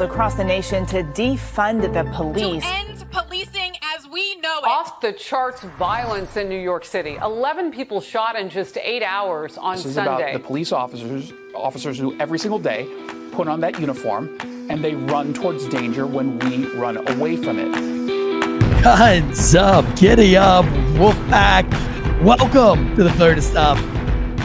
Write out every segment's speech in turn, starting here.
across the nation to defund the police. To end policing as we know it. Off the charts violence in New York City. 11 people shot in just 8 hours on Sunday. This is Sunday. about the police officers who every single day put on that uniform and they run towards danger when we run away from it. Guns up, giddy up, Wolfpack. Welcome to the Fleur to Stop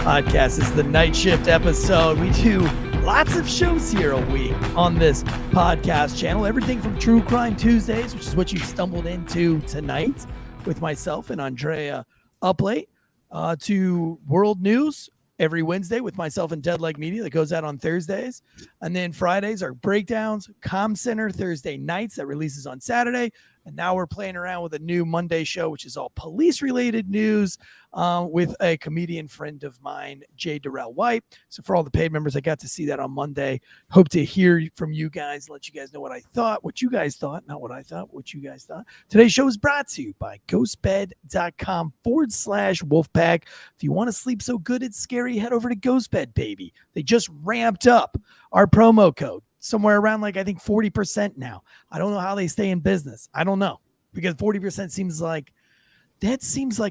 podcast. This is the Nightshift episode. We do lots of shows here a week on this podcast channel. Everything from True Crime Tuesdays, which is what you stumbled into tonight with myself and Andrea up late, to world news every Wednesday with myself and Dead Like Media that goes out on Thursdays. And then Fridays are breakdowns, Com Center Thursday nights that releases on Saturday. And now we're playing around with a new Monday show, which is all police-related news with a comedian friend of mine, Jay Darrell White. So for all the paid members, I got to see that on Monday. Hope to hear from you guys, let you guys know what I thought, what you guys thought, not what I thought, what you guys thought. Today's show is brought to you by ghostbed.com/Wolfpack. If you want to sleep so good it's scary, head over to Ghostbed, baby. They just ramped up our promo code. Somewhere around I think 40% now. I don't know how they stay in business. I don't know, because 40% seems like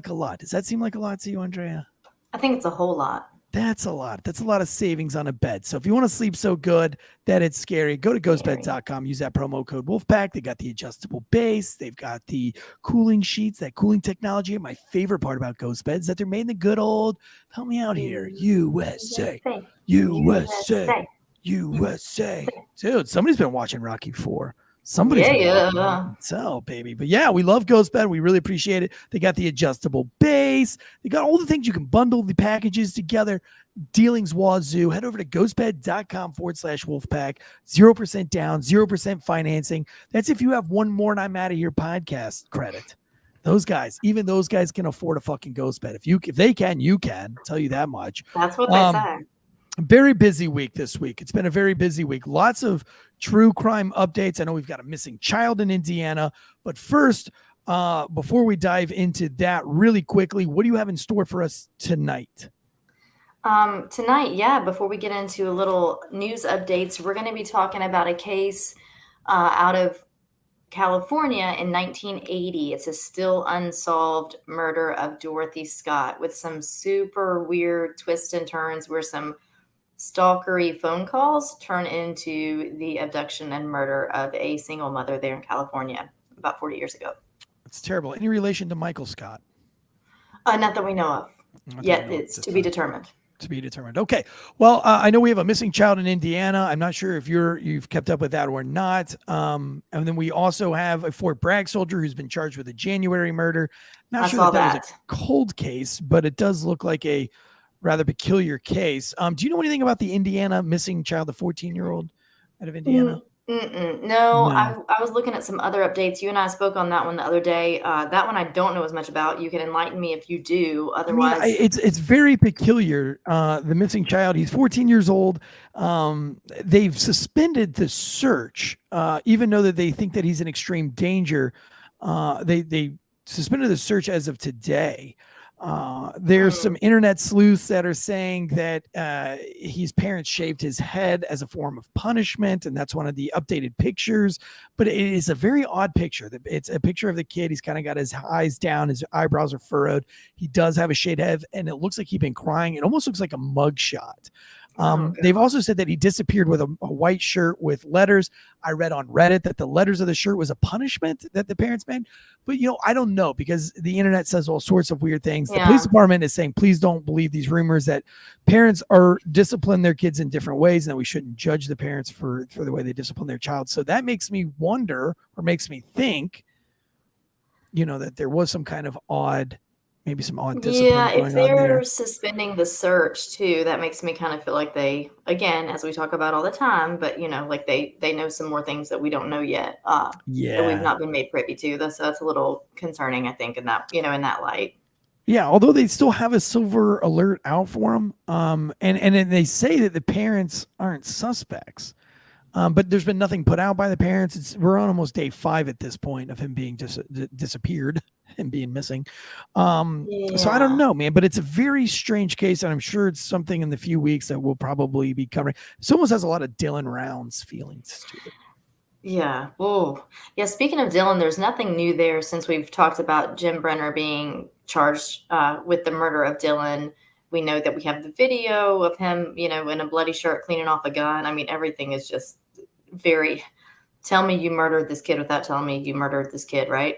a lot. Does that seem like a lot to you, Andrea? I think it's a whole lot. That's a lot. That's a lot of savings on a bed. So if you want to sleep so good that it's scary, go to ghostbed.com. Use that promo code Wolfpack. They got the adjustable base. They've got the cooling sheets, that cooling technology. And my favorite part about Ghostbed is that they're made in the good old, help me out here, USA. USA. USA. Dude, somebody's been watching Rocky IV. So, baby. But yeah, we love Ghostbed. We really appreciate it. They got the adjustable base. They got all the things you can bundle the packages together. Dealings wazoo. Head over to ghostbed.com/Wolfpack. 0% down, 0% financing. That's if you have one more and I'm out of here podcast credit. Those guys, even those guys can afford a fucking Ghostbed. If they can, you can. I'll tell you that much. That's what they say. Very busy week this week. It's been a very busy week. Lots of true crime updates. I know we've got a missing child in Indiana. But first, before we dive into that really quickly, what do you have in store for us tonight? Before we get into a little news updates, we're going to be talking about a case out of California in 1980. It's a still unsolved murder of Dorothy Scott with some super weird twists and turns where some stalkery phone calls turn into the abduction and murder of a single mother there in California about 40 years ago. It's terrible. Any relation to Michael Scott? Not that we know of. Yet it's to be determined. To be determined. Okay. Well, I know we have a missing child in Indiana. I'm not sure if you've kept up with that or not. And then we also have a Fort Bragg soldier who's been charged with a January murder. Not sure that was a cold case, but it does look like a rather peculiar case. Do you know anything about the Indiana missing child, the 14-year-old out of Indiana? No. I was looking at some other updates. You and I spoke on that one the other day. That one I don't know as much about. You can enlighten me if you do. Otherwise, it's very peculiar. The missing child, he's 14 years old. They've suspended the search, even though that they think that he's in extreme danger. They suspended the search as of today. There's some internet sleuths that are saying that his parents shaved his head as a form of punishment, and that's one of the updated pictures. But it is a very odd picture. It's a picture of the kid. He's kind of got his eyes down, his eyebrows are furrowed. He does have a shaved head, and it looks like he's been crying. It almost looks like a mugshot. They've also said that he disappeared with a white shirt with letters. I read on Reddit that the letters of the shirt was a punishment that the parents made. But, I don't know, because the internet says all sorts of weird things. The police department is saying, please don't believe these rumors that parents are discipline their kids in different ways and that we shouldn't judge the parents for the way they discipline their child. So that makes me wonder, or makes me think, that there was some kind of maybe some odd discipline going on there. If they're suspending the search too, that makes me kind of feel like they, again, as we talk about all the time, but like they know some more things that we don't know yet. That we've not been made privy to. So that's a little concerning, I think, in that in that light. Yeah, although they still have a silver alert out for him, and they say that the parents aren't suspects. But there's been nothing put out by the parents. We're on almost day 5 at this point of him being disappeared and being missing. So I don't know, man, but it's a very strange case, and I'm sure it's something in the few weeks that we'll probably be covering. This almost has a lot of Dylan Rounds feelings to it. Yeah. Oh, yeah. Speaking of Dylan, there's nothing new there since we've talked about Jim Brenner being charged with the murder of Dylan. We know that we have the video of him, you know, in a bloody shirt cleaning off a gun. I mean, everything is just very, tell me you murdered this kid without telling me you murdered this kid, right?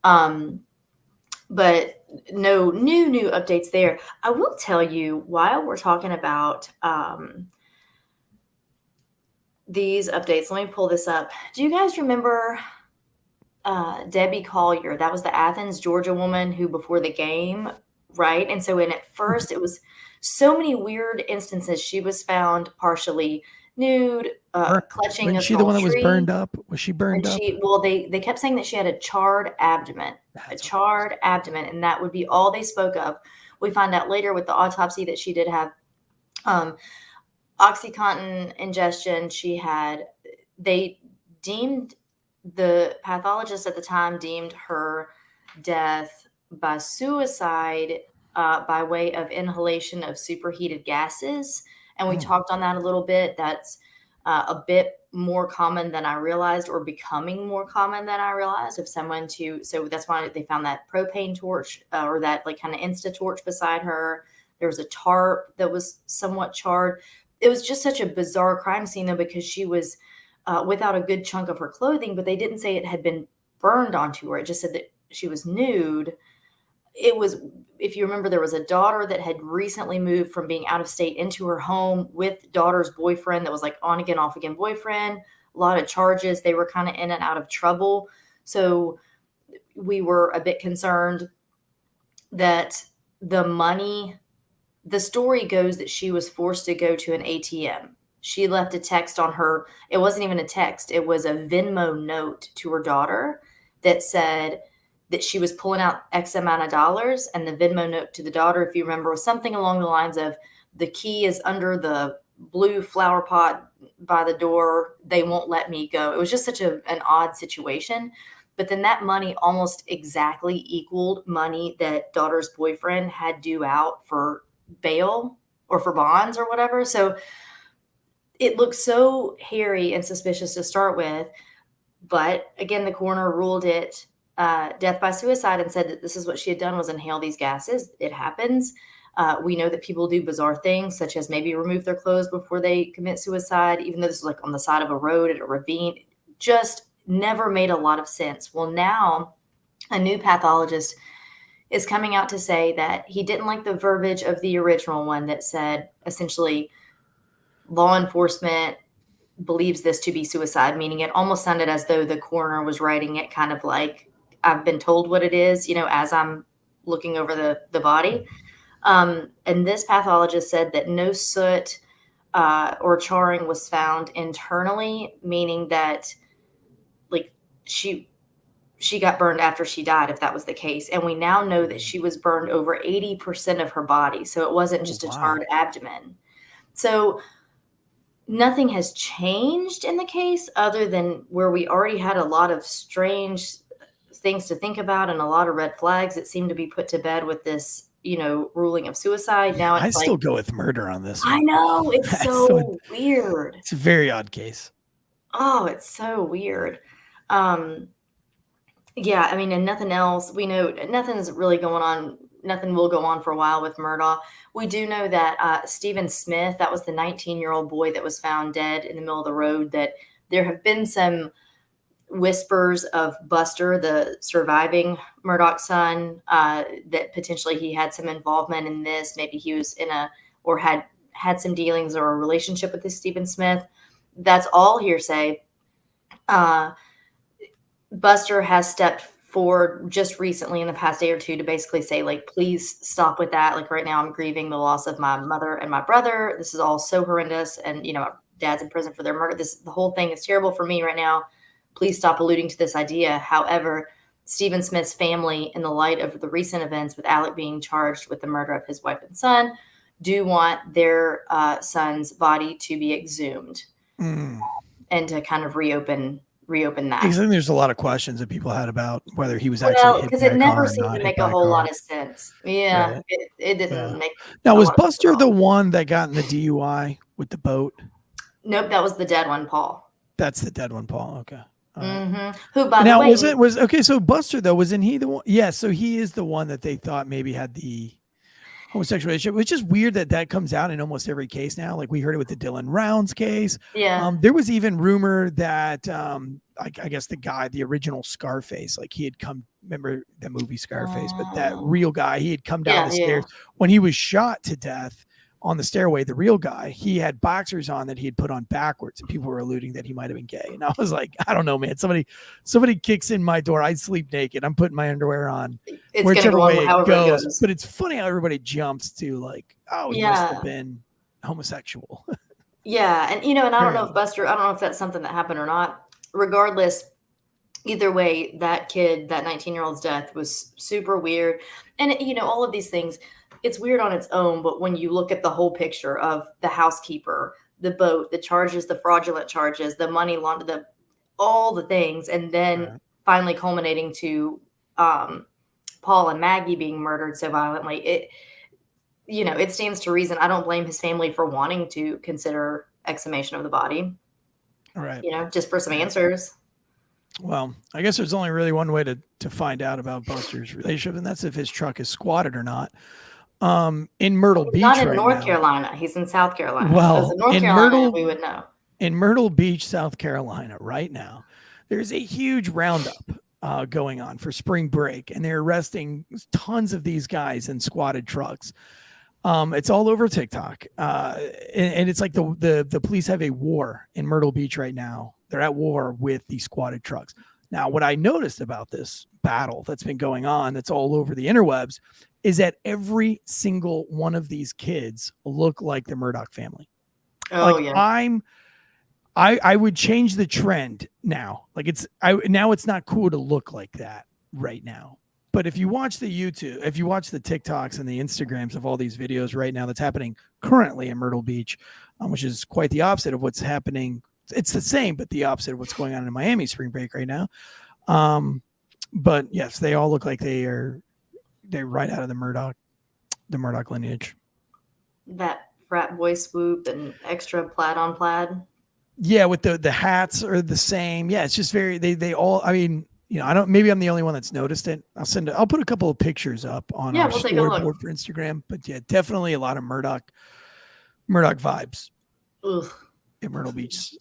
But no new updates there. I will tell you, while we're talking about these updates, let me pull this up. Do you guys remember Debbie Collier? That was the Athens, Georgia woman who before the game, right? And so at first it was so many weird instances. She was found partially nude, clutching a Wasn't she the one that was tree. burned up? Was she burned up? Well, they kept saying that she had a charred abdomen, abdomen, and that would be all they spoke of. We find out later with the autopsy that she did have OxyContin ingestion. They deemed, the pathologist at the time deemed her death by suicide by way of inhalation of superheated gases. And we talked on that a little bit. That's a bit more common than I realized, or becoming more common than I realized, so that's why they found that propane torch or that like kind of Insta torch beside her. There was a tarp that was somewhat charred. It was just such a bizarre crime scene though, because she was without a good chunk of her clothing, but they didn't say it had been burned onto her. It just said that she was nude. It was, if you remember, there was a daughter that had recently moved from being out of state into her home with daughter's boyfriend that was like on again, off again boyfriend, a lot of charges. They were kind of in and out of trouble. So we were a bit concerned that the story goes that she was forced to go to an ATM. She left a text on her. It wasn't even a text. It was a Venmo note to her daughter that said that she was pulling out X amount of dollars. And the Venmo note to the daughter, if you remember, was something along the lines of, the key is under the blue flower pot by the door. They won't let me go. It was just such an odd situation. But then that money almost exactly equaled money that daughter's boyfriend had due out for bail or for bonds or whatever. So it looked so hairy and suspicious to start with. But again, the coroner ruled it death by suicide and said that this is what she had done, was inhale these gases. It happens. We know that people do bizarre things, such as maybe remove their clothes before they commit suicide, even though this was like on the side of a road at a ravine. Just never made a lot of sense. Well, now a new pathologist is coming out to say that he didn't like the verbiage of the original one that said essentially law enforcement believes this to be suicide, meaning it almost sounded as though the coroner was writing it kind of like, I've been told what it is, you know, as I'm looking over the body. And this pathologist said that no soot or charring was found internally, meaning that like she got burned after she died, if that was the case. And we now know that she was burned over 80% of her body. So it wasn't just a charred abdomen. So nothing has changed in the case other than where we already had a lot of strange things to think about and a lot of red flags that seem to be put to bed with this, you know, ruling of suicide. Now it's I still go with murder on this one. I know, it's so weird. It's a very odd case. Oh, it's so weird. Yeah, I mean, and nothing else. We know nothing's really going on. Nothing will go on for a while with Murdaugh. We do know that Stephen Smith, that was the 19-year-old boy that was found dead in the middle of the road, that there have been some whispers of Buster, the surviving Murdaugh son, that potentially he had some involvement in this. Maybe he was or had some dealings or a relationship with this Stephen Smith. That's all hearsay. Buster has stepped forward just recently in the past day or two to basically say, like, please stop with that. Like right now I'm grieving the loss of my mother and my brother. This is all so horrendous. And, you know, my dad's in prison for their murder. The whole thing is terrible for me right now. Please stop alluding to this idea. However, Stephen Smith's family, in the light of the recent events with Alec being charged with the murder of his wife and son, do want their son's body to be exhumed and to kind of reopen that. I think there's a lot of questions that people had about whether he was actually because it never seemed to make a whole lot of sense. Yeah, right. It didn't make. Now, was Buster the one that got in the DUI with the boat? Nope, that was the dead one, Paul. That's the dead one, Paul. Okay. All right. Mm-hmm. Who, by Now, the way, okay. So Buster, though, wasn't he the one? Yeah. So he is the one that they thought maybe had the homosexual relationship, which is weird that comes out in almost every case now. Like we heard it with the Dylan Rounds case. yeah. There was even rumor that I guess the original Scarface, like he had come, remember the movie Scarface, but that real guy, he had come down the stairs when he was shot to death on the stairway. The real guy, he had boxers on that he had put on backwards, and people were alluding that he might have been gay. And I was like, I don't know, man. Somebody kicks in my door, I sleep naked, I'm putting my underwear on. It's Whichever going to way go it goes. goes. But it's funny how everybody jumps to like, oh, he must have been homosexual. Yeah. And, and I don't know if Buster, I don't know if that's something that happened or not. Regardless, either way, that kid, that 19-year-old's death was super weird. And, all of these things, it's weird on its own. But when you look at the whole picture of the housekeeper, the boat, the charges, the fraudulent charges, the money laundering, all the things, and then finally culminating to Paul and Maggie being murdered so violently, it stands to reason. I don't blame his family for wanting to consider exhumation of the body. All right. Just for some answers. Well, I guess there's only really one way to find out about Buster's relationship, and that's if his truck is squatted or not. In Myrtle Beach, not in right North now. Carolina. He's in South Carolina. Well, in North Carolina, we would know. In Myrtle Beach, South Carolina, right now, there's a huge roundup going on for spring break, and they're arresting tons of these guys in squatted trucks. It's all over TikTok, and it's like the police have a war in Myrtle Beach right now. They're at war with these squatted trucks. Now, what I noticed about this battle that's been going on, that's all over the interwebs, is that every single one of these kids look like the Murdoch family. Oh, yeah. I would change the trend now. Like now it's not cool to look like that right now. But if you watch the YouTube, if you watch the TikToks and the Instagrams of all these videos right now that's happening currently in Myrtle Beach, which is quite the opposite of what's happening. It's the same, but the opposite of what's going on in Miami spring break right now. But yes, they all look like they're right out of the Murdoch lineage. That frat boy swoop and extra plaid on plaid. Yeah, with the hats are the same. Yeah, it's just very they all. I mean, maybe I'm the only one that's noticed it. I'll put a couple of pictures up on our storyboard for Instagram. But yeah, definitely a lot of Murdoch vibes. Ugh. In Myrtle Beach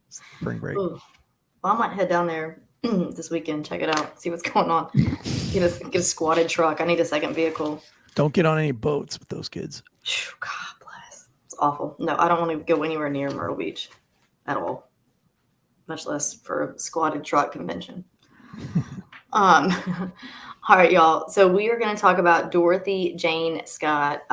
spring break. Ugh. Well, I might head down there this weekend, check it out, see what's going on. Get a squatted truck. I need a second vehicle. Don't get on any boats with those kids. God bless. It's awful. No, I don't want to go anywhere near Myrtle Beach at all, much less for a squatted truck convention. All right, y'all. So we are going to talk about Dorothy Jane Scott.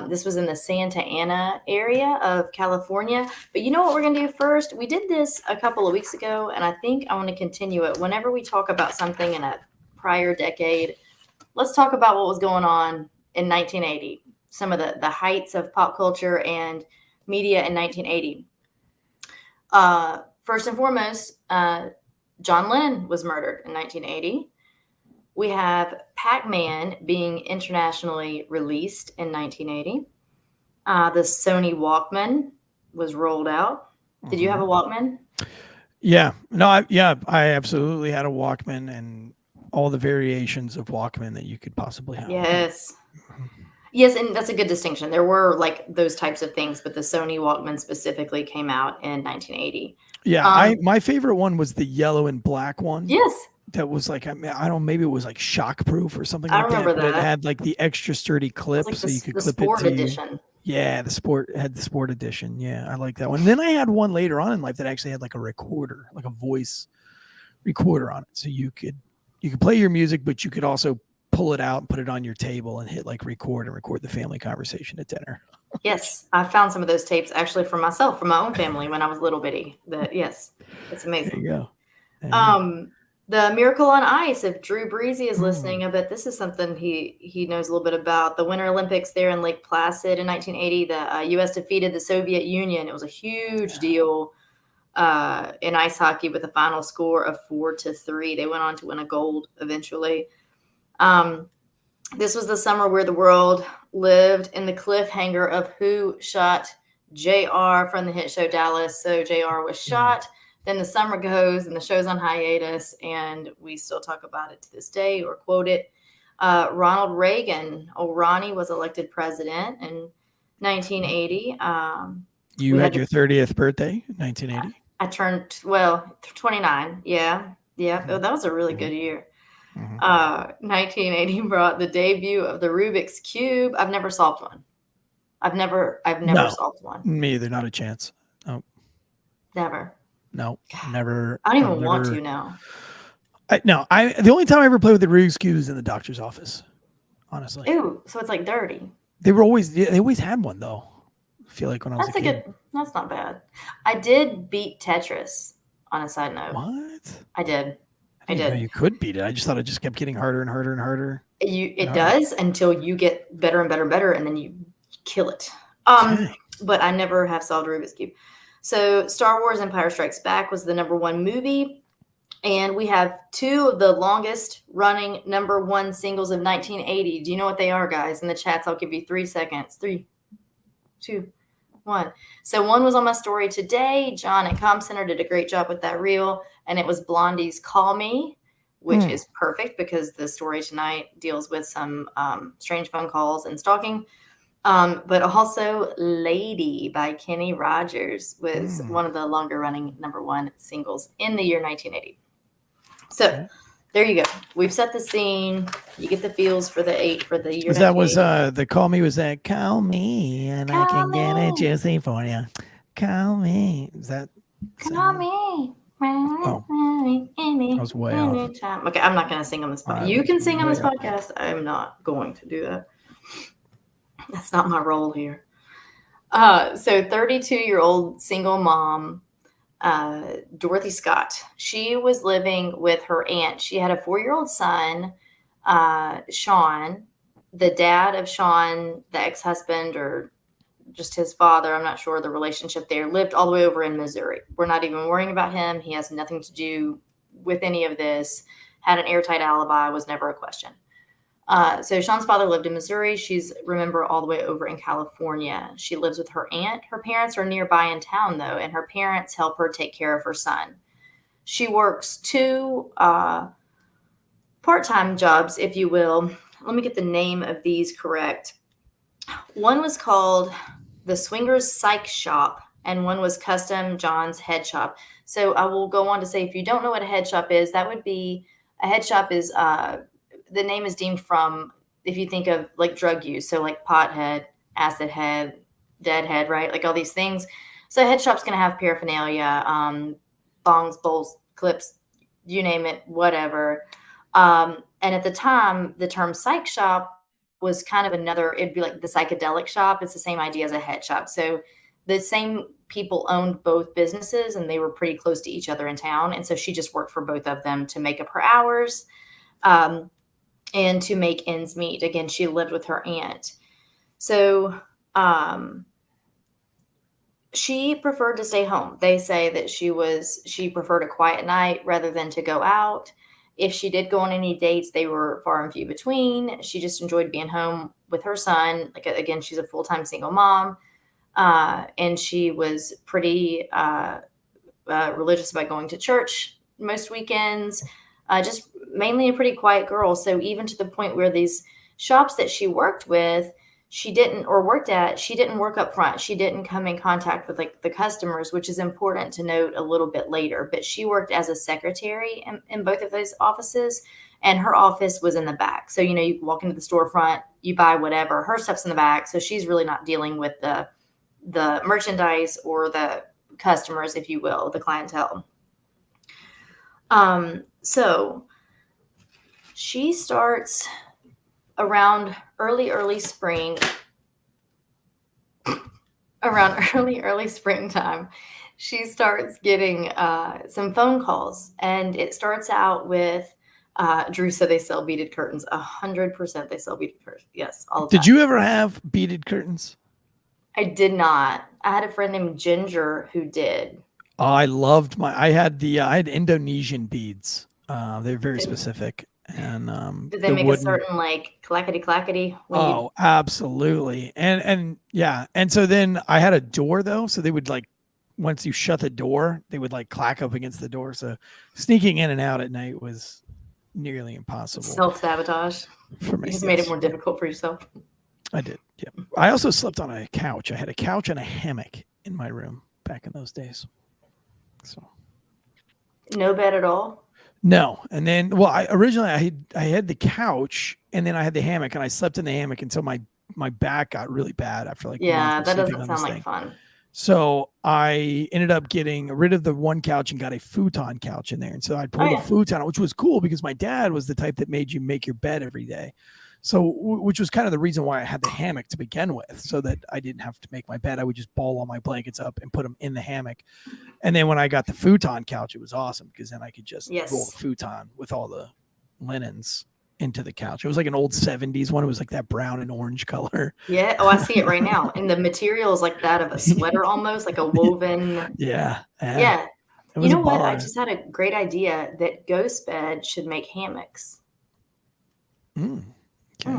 This was in the Santa Ana area of California. But you know what we're going to do first? We did this a couple of weeks ago, and I think I want to continue it. Whenever we talk about something in a prior decade, let's talk about what was going on in 1980. Some of the heights of pop culture and media in 1980. First and foremost, John Lennon was murdered in 1980. We have Pac-Man being internationally released in 1980. The Sony Walkman was rolled out. Did you have a Walkman? Yeah. No, I absolutely had a Walkman and all the variations of Walkman that you could possibly have. Yes. Yes, and that's a good distinction. There were like those types of things, but the Sony Walkman specifically came out in 1980. Yeah, my favorite one was the yellow and black one. Yes. That was like, I don't, maybe it was like shockproof or something I like that. remember But that. it had like the extra sturdy clip, Like so you could the clip sport it to edition. Yeah, the sport edition. Yeah, I like that one. And then I had one later on in life that actually had like a recorder, like a voice recorder on it. So you could play your music, but you could also pull it out and put it on your table and hit like record and record the family conversation at dinner. Yes, I found some of those tapes actually for myself, from my own family when I was little bitty. Yes, it's amazing. There you go. The Miracle on Ice, if Drew Breezy is listening, I bet this is something he knows a little bit about. The Winter Olympics there in Lake Placid in 1980, the U.S. defeated the Soviet Union. It was a huge deal in ice hockey with a final score of 4-3. They went on to win a gold eventually. This was the summer where the world lived in the cliffhanger of who shot JR from the hit show Dallas. So JR was shot Then the summer goes and the show's on hiatus, and we still talk about it to this day or quote it. Ronald Reagan, Ronnie, was elected president in 1980. You had your 30th birthday in 1980? I turned, 29. Yeah. Oh, that was a really good year. 1980 brought the debut of the Rubik's Cube. I've never solved one. I've never solved one. Me either. Not a chance. No. Never. No. Never. I don't even want to now. The only time I ever played with the Rubik's Cube is in the doctor's office. Honestly. Ew. So it's like dirty. They always had one though. I feel like when I was a kid. That's not bad. I did beat Tetris on a side note. What? I did. I didn't know you could beat it. I just thought it just kept getting harder and harder and harder. It does until you get better and better and better, and then you kill it. But I never have solved Rubik's Cube. So Star Wars Empire Strikes Back was the #1 movie. And we have 2 of the longest running #1 singles of 1980. Do you know what they are, guys? In the chats, I'll give you 3 seconds. 3, 2, 1. So one was on my story today. John at Com Center did a great job with that reel. And it was Blondie's Call Me, which is perfect because the story tonight deals with some strange phone calls and stalking. But also Lady by Kenny Rogers was one of the longer running #1 singles in the year 1980. So there you go. We've set the scene. You get the feels for the year. That was the Call Me was that Call Me and I can get it juicy for you. Call me. Is that? Call me. Oh, I was way off. Okay, I'm not going to sing on this podcast. You can sing on this podcast. I'm not going to do that. That's not my role here. So 32-year-old single mom, Dorothy Scott. She was living with her aunt. She had a 4-year-old son, Sean. The dad of Sean, the ex-husband, or just his father, I'm not sure the relationship there, lived all the way over in Missouri. We're not even worrying about him. He has nothing to do with any of this. Had an airtight alibi, was never a question. So Sean's father lived in Missouri. She's, remember, all the way over in California. She lives with her aunt. Her parents are nearby in town, though, and her parents help her take care of her son. She works 2 part-time jobs, if you will. Let me get the name of these correct. One was called the Swingers Psych Shop, and one was Custom John's Head Shop. So I will go on to say, if you don't know what a head shop is, that would be, a head shop is, the name is deemed from, if you think of like drug use, so like pothead, acid head, dead head, right? Like all these things. So a head shop's going to have paraphernalia, bongs, bowls, clips, you name it, whatever. And at the time, the term psych shop was kind of another, it'd be like the psychedelic shop. It's the same idea as a head shop. So the same people owned both businesses and they were pretty close to each other in town. And so she just worked for both of them to make up her hours and to make ends meet. Again, she lived with her aunt. So she preferred to stay home. They say that she preferred a quiet night rather than to go out. If she did go on any dates, they were far and few between. She just enjoyed being home with her son. Like, again, she's a full-time single mom. And she was pretty religious about going to church most weekends. Just mainly a pretty quiet girl. So even to the point where these shops that she worked with, she didn't work up front. She didn't come in contact with like the customers, which is important to note a little bit later. But she worked as a secretary in both of those offices, and her office was in the back. So, you know, you walk into the storefront, you buy whatever, her stuff's in the back. So she's really not dealing with the merchandise or the customers, if you will, the clientele. So she starts around early spring, early springtime. She starts getting some phone calls, and it starts out with Drew said they sell beaded curtains. 100% they sell beaded curtains. Yes, all of that. Did you ever have beaded curtains? I did not. I had a friend named Ginger who did. Oh, I loved I had Indonesian beads. They're very specific. And did they make a certain like clackety? Absolutely. And yeah. And so then I had a door though, so they would like once you shut the door, they would like clack up against the door. So sneaking in and out at night was nearly impossible. Self-sabotage. For me. You just made it more difficult for yourself. I did. Yeah. I also slept on a couch. I had a couch and a hammock in my room back in those days. So no bed at all? No. And then, well, I had the couch and then I had the hammock, and I slept in the hammock until my back got really bad after like that doesn't sound like fun. So I ended up getting rid of the one couch and got a futon couch in there. And so I pulled a futon, which was cool because my dad was the type that made you make your bed every day. So, which was kind of the reason why I had the hammock to begin with, so that I didn't have to make my bed. I would just ball all my blankets up and put them in the hammock. And then when I got the futon couch, it was awesome because then I could just roll the futon with all the linens into the couch. It was like an old 70s one. It was like that brown and orange color. Yeah. Oh, I see it right now. And the material is like that of a sweater almost, like a woven. Yeah. You know what? I just had a great idea that Ghost Bed should make hammocks. Okay.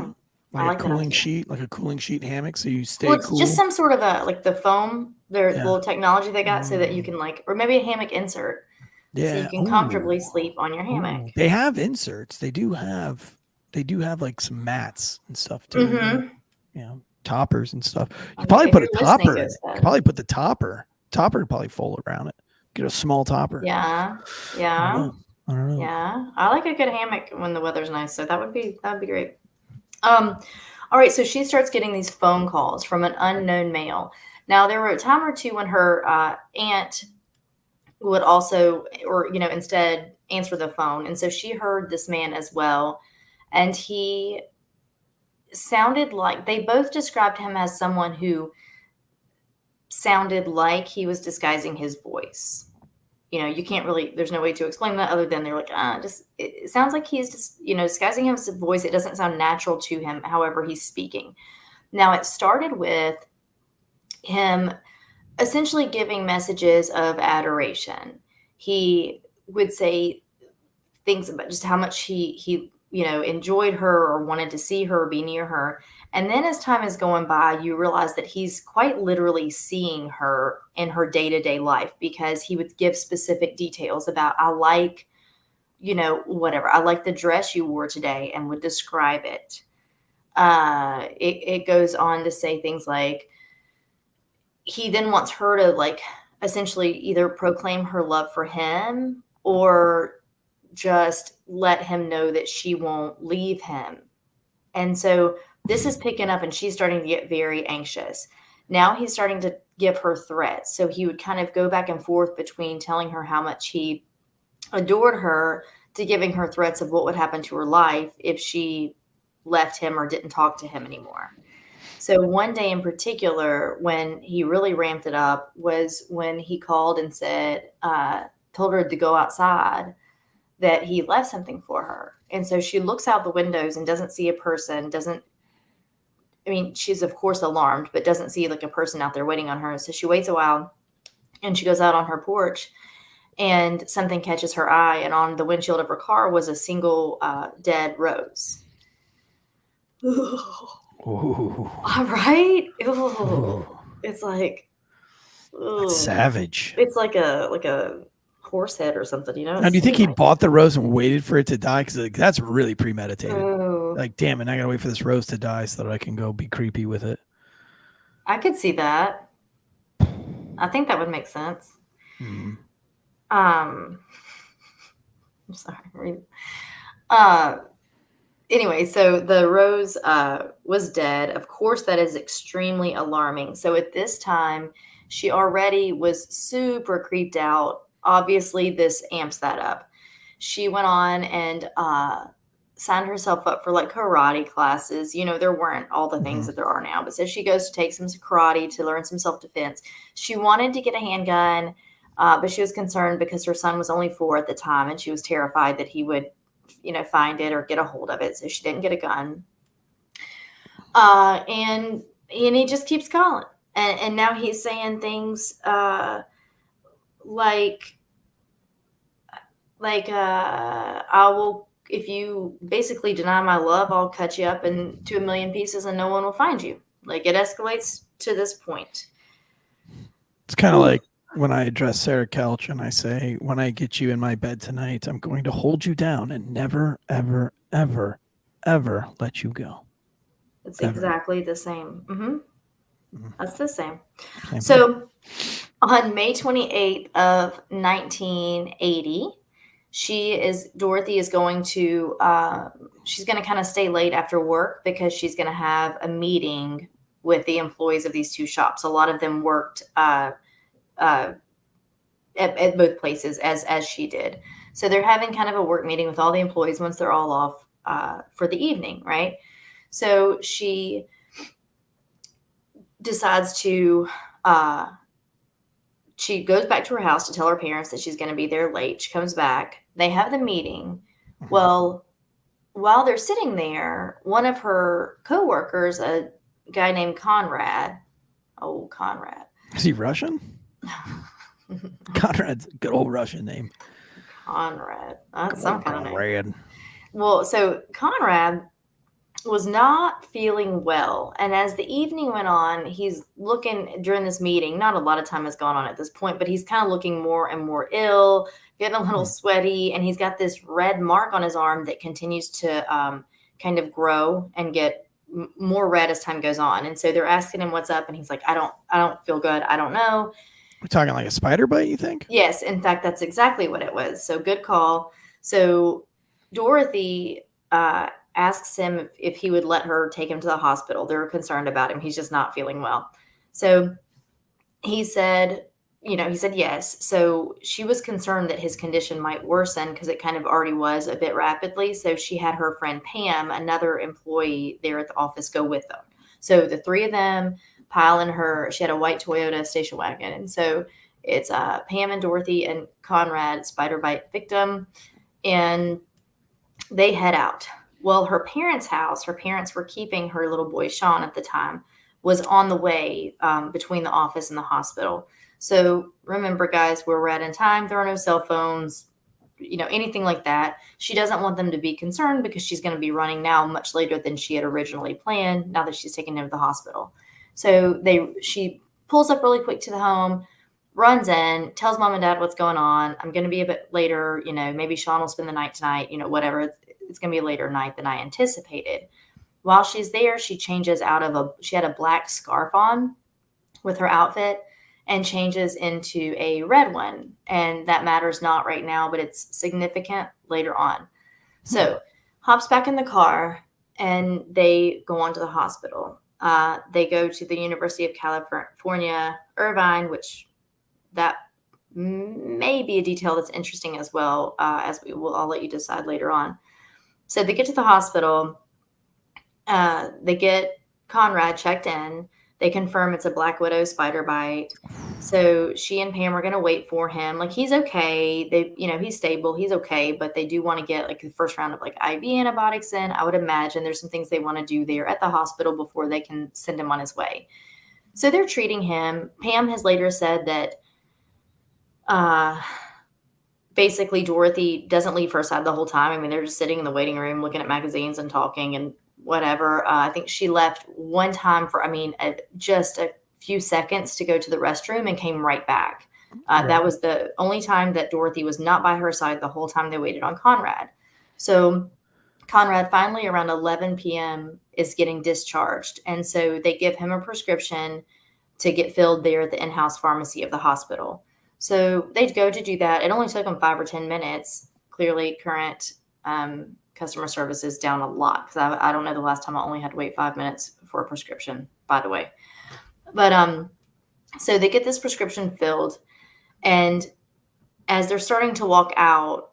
Like a cooling sheet, like a cooling sheet hammock, so you stay cool. Just some sort of a, like the foam, their little technology they got, so that you can like, or maybe a hammock insert. Yeah. So you can comfortably sleep on your hammock. They have inserts. They do have like some mats and stuff too. You know, toppers and stuff. You probably put a topper. You probably put the topper. Topper would probably fold around it. Get a small topper. Yeah. I don't know. Yeah. I like a good hammock when the weather's nice. So that would be great. All right. So she starts getting these phone calls from an unknown male. Now there were a time or two when her aunt would also, or, you know, instead answer the phone. And so she heard this man as well. And he sounded like, they both described him as someone who sounded like he was disguising his voice. You know, you can't really, there's no way to explain that other than they're like, it sounds like he's just, you know, disguising his voice. It doesn't sound natural to him, however he's speaking. Now it started with him essentially giving messages of adoration. He would say things about just how much he you know, enjoyed her or wanted to see her or be near her. And then as time is going by, you realize that he's quite literally seeing her in her day-to-day life, because he would give specific details about, I like, you know, whatever. I like the dress you wore today, and would describe it. It goes on to say things like, he then wants her to like essentially either proclaim her love for him or just let him know that she won't leave him. And so this is picking up, and she's starting to get very anxious. Now he's starting to give her threats. So he would kind of go back and forth between telling her how much he adored her to giving her threats of what would happen to her life if she left him or didn't talk to him anymore. So one day in particular, when he really ramped it up, was when he called and said, told her to go outside, that he left something for her. And so she looks out the windows and doesn't see a person, she's of course alarmed, but doesn't see like a person out there waiting on her. So she waits a while and she goes out on her porch, and something catches her eye. And on the windshield of her car was a single dead rose. Ooh. All right. Ooh. It's like, that's savage. It's like a horse head or something, you know? Now, do you think he bought the rose and waited for it to die? Because like, that's really premeditated. Oh. Like, damn it, I gotta wait for this rose to die so that I can go be creepy with it. I could see that. I think that would make sense. Mm-hmm. I'm sorry. Anyway, so the rose was dead. Of course, that is extremely alarming. So at this time, she already was super creeped out. Obviously, this amps that up. She went on and signed herself up for like karate classes. You know, there weren't all the things that there are now, but so she goes to take some karate to learn some self-defense. She wanted to get a handgun, but she was concerned because her son was only 4 at the time, and she was terrified that he would, you know, find it or get a hold of it. So she didn't get a gun. And he just keeps calling. And now he's saying things like I will, if you basically deny my love, I'll cut you up into 1,000,000 pieces and no one will find you. Like, it escalates to this point. It's kind of like when I address Sarah Couch and I say, when I get you in my bed tonight, I'm going to hold you down and never, ever, ever, ever let you go. It's Ever. exactly the same. That's the same. Same So on May 28th of 1980, Dorothy is going to, she's going to kind of stay late after work because she's going to have a meeting with the employees of these two shops. A lot of them worked at both places as she did. So they're having kind of a work meeting with all the employees once they're all off for the evening, right? So she decides to, she goes back to her house to tell her parents that she's going to be there late. She comes back. They have the meeting. Well, while they're sitting there, one of her coworkers, a guy named Conrad, Is he Russian? Conrad's a good old Russian name. Conrad. That's some kind of name. Conrad. Well, so Conrad was not feeling well. And as the evening went on, he's looking during this meeting, not a lot of time has gone on at this point, but he's kind of looking more and more ill, getting a little sweaty. And he's got this red mark on his arm that continues to kind of grow and get more red as time goes on. And so they're asking him what's up. And he's like, I don't feel good. I don't know. We're talking like a spider bite, you think? Yes. In fact, that's exactly what it was. So good call. So Dorothy, asks him if he would let her take him to the hospital. They're concerned about him. He's just not feeling well. So he said yes. So she was concerned that his condition might worsen because it kind of already was a bit rapidly. So she had her friend Pam, another employee there at the office, go with them. So the three of them pile in she had a white Toyota station wagon. And so it's Pam and Dorothy and Conrad, spider bite victim, and they head out. Well, her parents' house, her parents were keeping her little boy, Sean, at the time, was on the way between the office and the hospital. So remember, guys, where we're at in time, there are no cell phones, anything like that. She doesn't want them to be concerned because she's going to be running now much later than she had originally planned now that she's taking him to the hospital. So she pulls up really quick to the home, runs in, tells mom and dad what's going on. I'm going to be a bit later, maybe Sean will spend the night tonight, whatever. It's going to be a later night than I anticipated. While she's there, she changes she had a black scarf on with her outfit and changes into a red one. And that matters not right now, but it's significant later on. So hops back in the car and they go on to the hospital. They go to the University of California, Irvine, which that may be a detail that's interesting as well, I'll let you decide later on. So they get to the hospital. They get Conrad checked in. They confirm it's a black widow spider bite. So she and Pam are going to wait for him. Like, he's okay. He's stable. He's okay. But they do want to get like the first round of like IV antibiotics in. I would imagine there's some things they want to do there at the hospital before they can send him on his way. So they're treating him. Pam has later said that basically Dorothy doesn't leave her side the whole time. I mean, they're just sitting in the waiting room looking at magazines and talking and whatever. I think she left one time for, just a few seconds to go to the restroom and came right back. Right. That was the only time that Dorothy was not by her side the whole time they waited on Conrad. So Conrad finally around 11 p.m. is getting discharged. And so they give him a prescription to get filled there at the in-house pharmacy of the hospital. So they'd go to do that. It only took them 5 or 10 minutes. Clearly, current customer service is down a lot because I don't know the last time I only had to wait 5 minutes for a prescription, by the way. But so they get this prescription filled. And as they're starting to walk out,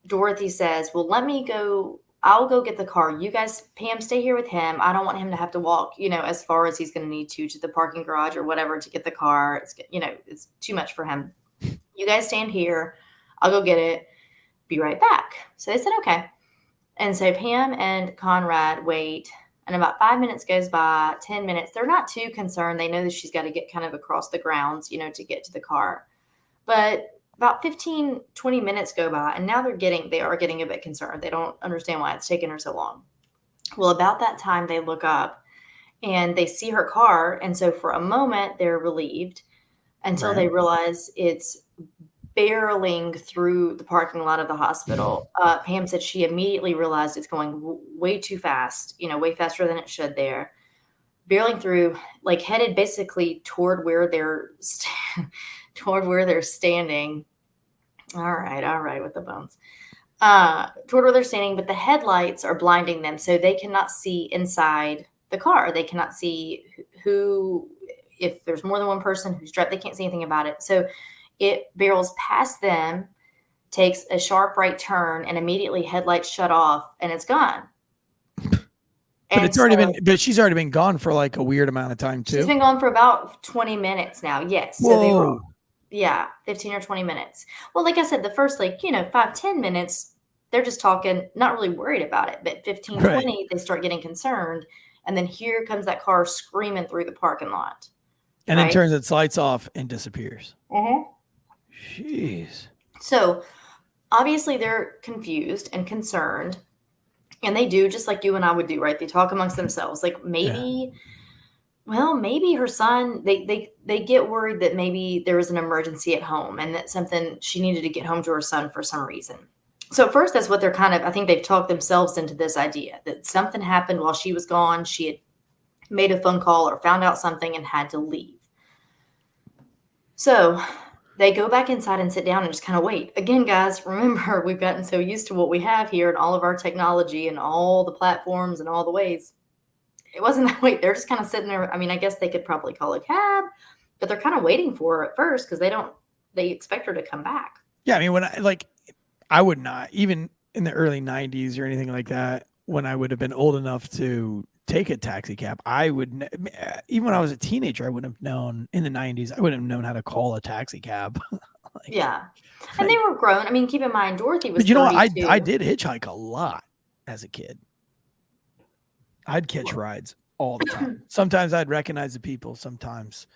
Dorothy says, well, let me go. I'll go get the car. You guys, Pam, stay here with him. I don't want him to have to walk, as far as he's going to need to the parking garage or whatever to get the car. It's, it's too much for him. You guys stand here. I'll go get it. Be right back. So they said, okay. And so Pam and Conrad wait. And about 5 minutes goes by, 10 minutes. They're not too concerned. They know that she's got to get kind of across the grounds, to get to the car. But about 15, 20 minutes go by, and now they are getting a bit concerned. They don't understand why it's taken her so long. Well, about that time, they look up and they see her car. And so for a moment, they're relieved. until they realize it's barreling through the parking lot of the hospital. Pam said she immediately realized it's going way too fast, way faster than it should there. Barreling through, like headed basically toward where they're standing. All right, with the bones. Toward where they're standing, but the headlights are blinding them, so they cannot see inside the car. They cannot see if there's more than one person who's driving. They can't see anything about it. So it barrels past them, takes a sharp right turn, and immediately headlights shut off, and it's gone. But she's already been gone for like a weird amount of time too. She's been gone for about 20 minutes now. Yes. Whoa. So they were, 15 or 20 minutes. Well, like I said, the first 5-10 minutes, they're just talking, not really worried about it. But 15, 20, they start getting concerned. And then here comes that car screaming through the parking lot. And then turns its lights off and disappears. Mm-hmm. Jeez. So obviously they're confused and concerned. And they do, just like you and I would do, right? They talk amongst themselves. Like maybe her son, they get worried that maybe there was an emergency at home and that she needed to get home to her son for some reason. So at first, that's what they're I think they've talked themselves into this idea that something happened while she was gone. She had made a phone call or found out something and had to leave. So they go back inside and sit down and just kind of wait. Again, guys, remember, we've gotten so used to what we have here and all of our technology and all the platforms and all the ways. It wasn't that way. They're just kind of sitting there. I mean, I guess they could probably call a cab, but they're kind of waiting for her at first because they expect her to come back. Yeah. I mean, I would not, even in the early 90s or anything like that, when I would have been old enough to take a taxi cab, even when I was a teenager, I wouldn't have known in the 90s, I wouldn't have known how to call a taxi cab. And they were grown. I mean, keep in mind, Dorothy was 32. I did hitchhike a lot as a kid. I'd catch rides all the time. Sometimes I'd recognize the people. Sometimes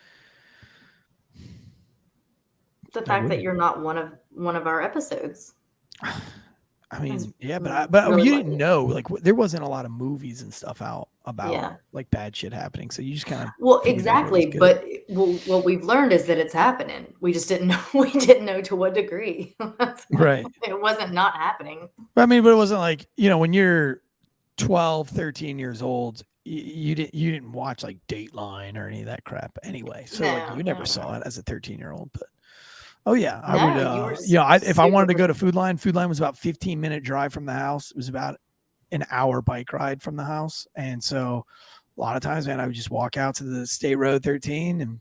the fact that you're not one of our episodes. I mean, but really you didn't know, like there wasn't a lot of movies and stuff out about like bad shit happening. So you just kind of exactly. But what we've learned is that it's happening. We just didn't know. We didn't know to what degree. Right. It wasn't not happening. But it wasn't like, when you're 12, 13 years old, you didn't watch like Dateline or any of that crap anyway. So you never saw it as a 13-year-old. But I would. If I wanted to go to Food Line was about 15-minute drive from the house. It was about an hour bike ride from the house, and so a lot of times, man, I would just walk out to the State Road 13 and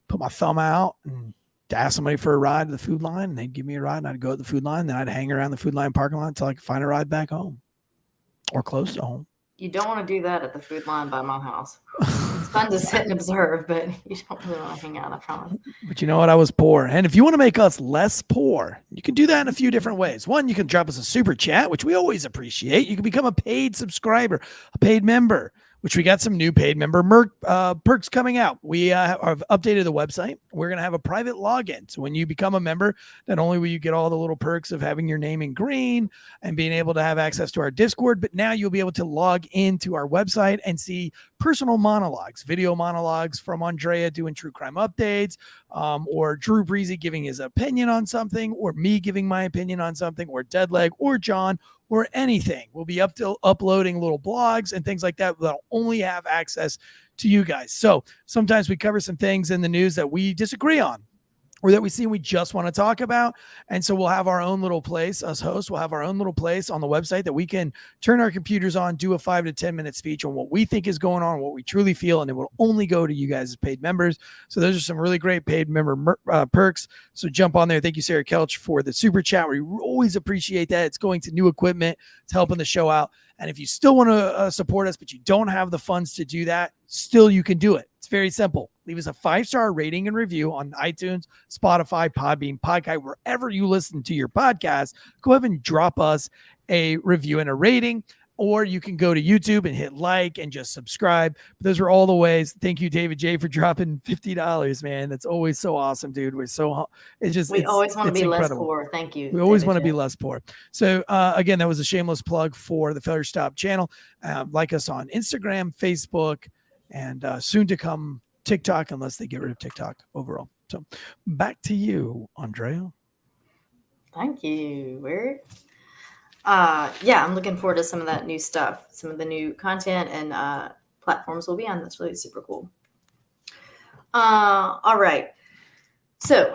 put my thumb out and ask somebody for a ride to the Food Line, and they'd give me a ride, and I'd go to the Food Line, and then I'd hang around the Food Line parking lot until I could find a ride back home or close to home. You don't want to do that at the Food Line by my house. It's fun to sit and observe, but you don't really want to hang out, I promise. But you know what? I was poor. And if you want to make us less poor, you can do that in a few different ways. One, you can drop us a super chat, which we always appreciate. You can become a paid subscriber, a paid member, which we got some new paid member perks coming out. We have updated the website. We're going to have a private login. So when you become a member, not only will you get all the little perks of having your name in green and being able to have access to our Discord, but now you'll be able to log into our website and see personal monologues, video monologues from Andrea doing true crime updates, or Drew Breezy giving his opinion on something, or me giving my opinion on something, or Deadleg, or John, or anything. We'll be uploading little blogs and things like that that'll only have access to you guys. So sometimes we cover some things in the news that we disagree on or that we see we just want to talk about. And so we'll have our own little place, us hosts will have our own little place on the website that we can turn our computers on, do a 5 to 10 minute speech on what we think is going on, what we truly feel, and it will only go to you guys as paid members. So those are some really great paid member perks. So jump on there. Thank you, Sarah Kelch, for the super chat. We always appreciate that. It's going to new equipment. It's helping the show out. And if you still want to support us, but you don't have the funds to do that, still you can do it. It's very simple. Leave us a 5-star rating and review on iTunes, Spotify, Podbean, Podcast, wherever you listen to your podcast. Go ahead and drop us a review and a rating, or you can go to YouTube and hit like and just subscribe. But those are all the ways. Thank you, David J, for dropping $50, man. That's always so awesome, dude. We always want to be less poor. Thank you. We always want to be less poor. So again, that was a shameless plug for the Failure Stop channel. Like us on Instagram, Facebook, and soon to come TikTok, unless they get rid of TikTok overall. So back to you, Andrea. Thank you, Eric. I'm looking forward to some of that new stuff, some of the new content and platforms we'll be on. That's really super cool. All right. So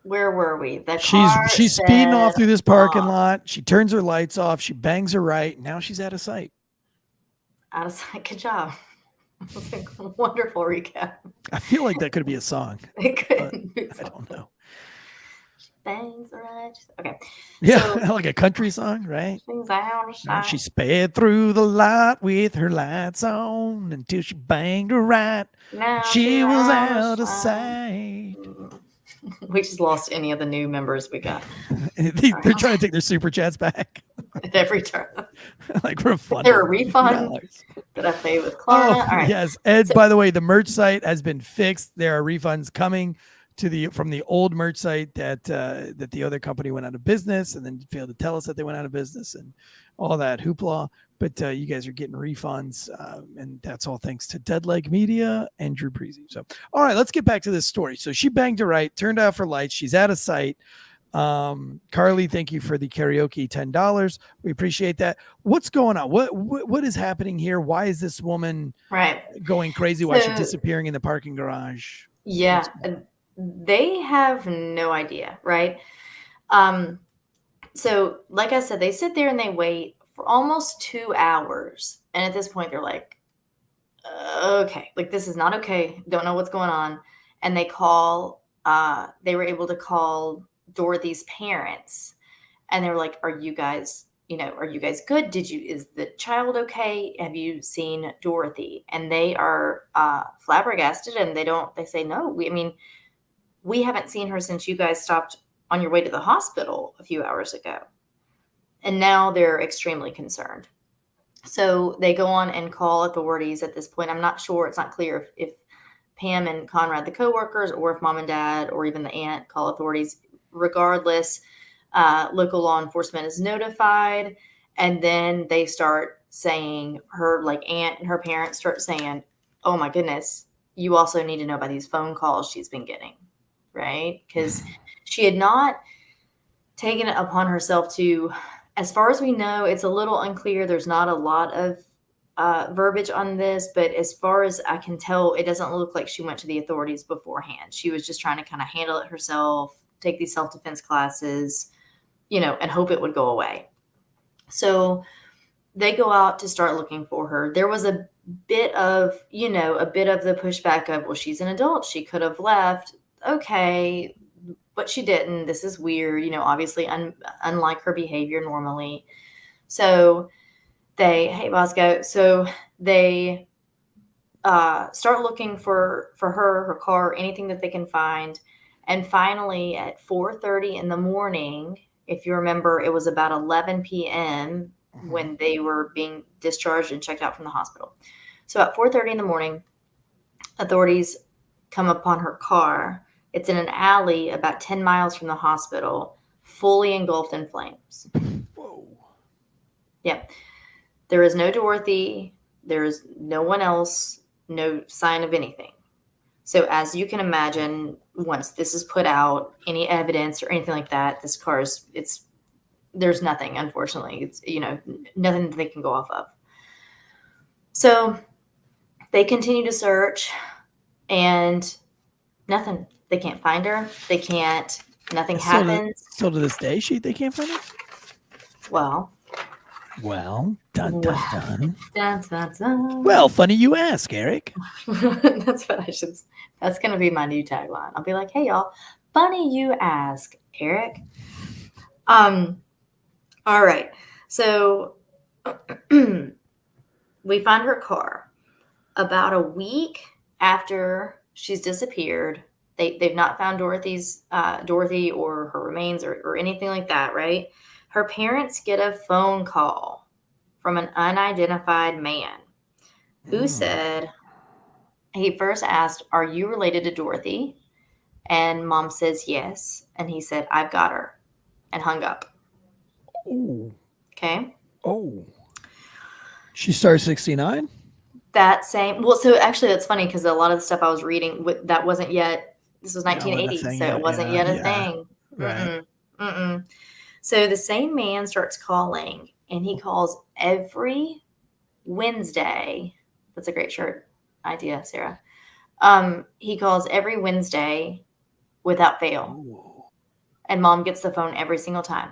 where were we? She's speeding off through this parking lot. She turns her lights off. She bangs her right. Now she's out of sight. Out of sight. Good job. That's a wonderful recap. I feel like that could be a song. It could be I don't know. Bangs right. Okay. Yeah, So, like a country song, right? things out of sight. She sped through the lot with her lights on until she banged her right. Now She was out of sight. sight. We just lost any of the new members we got They're trying to take their super chats back. at every turn. Like refund. There are refunds that I paid with Klarna. Oh, All right. yes. Ed, by the way, the merch site has been fixed. There are refunds coming from the old merch site that the other company went out of business and then failed to tell us that they went out of business and all that hoopla. But you guys are getting refunds, and that's all thanks to Dead Leg Media and Drew Breezy. So, all right, let's get back to this story. So she banged her right, turned off her lights. She's out of sight. Carly, thank you for the karaoke $10. We appreciate that. What's going on? What is happening here? Why is this woman going crazy? Why is she disappearing in the parking garage? Yeah, they have no idea, right? So like I said, they sit there and they wait for almost 2 hours. And at this point, they're like, okay, like this is not okay. Don't know what's going on. And they were able to call Dorothy's parents. And they were like, are you guys good? Is the child okay? Have you seen Dorothy? And they are flabbergasted and they say, no, we haven't seen her since you guys stopped on your way to the hospital a few hours ago. And now they're extremely concerned. So they go on and call authorities at this point. I'm not sure. It's not clear if Pam and Conrad, the coworkers, or if mom and dad, or even the aunt call authorities. Regardless, local law enforcement is notified. And then they start saying, her aunt and her parents start saying, oh my goodness, you also need to know about these phone calls she's been getting. Right? Because she had not taken it upon herself to, as far as we know, it's a little unclear. There's not a lot of verbiage on this, but as far as I can tell, it doesn't look like she went to the authorities beforehand. She was just trying to kind of handle it herself, take these self-defense classes, and hope it would go away. So they go out to start looking for her. There was a bit of the pushback of, well, she's an adult. She could have left. Okay, but she didn't. This is weird, obviously unlike her behavior normally. So hey, Bosco. So they start looking for her car, anything that they can find. And finally at 4:30 in the morning, if you remember, it was about 11 p.m. when they were being discharged and checked out from the hospital. So at 4:30 in the morning, authorities come upon her car. It's in an alley about 10 miles from the hospital, fully engulfed in flames. Whoa. Yeah. There is no Dorothy. There is no one else, no sign of anything. So as you can imagine, once this is put out, any evidence or anything like that, this car there's nothing, unfortunately. It's, nothing that they can go off of. So they continue to search and nothing. They can't find her. Nothing happens. Still to this day, they can't find her? Well, dun, dun, dun. Dun, dun, dun. Well, funny you ask, Eric. That's going to be my new tagline. I'll be like, hey, y'all, funny you ask, Eric. All right. So we find her car about a week after she's disappeared. They've not found Dorothy or her remains or anything like that, right? Her parents get a phone call from an unidentified man who said, he first asked, are you related to Dorothy? And mom says yes. And he said, I've got her, and hung up. Oh. Okay. Oh. She started 69? So actually that's funny because a lot of the stuff I was reading that wasn't yet, this was That wasn't a 1980, thing so it yet. wasn't Yeah, yet a yeah. thing. Right. Mm-mm. So the same man starts calling, and he calls every Wednesday. That's a great shirt idea, Sarah. He calls every Wednesday without fail, Ooh. and mom gets the phone every single time.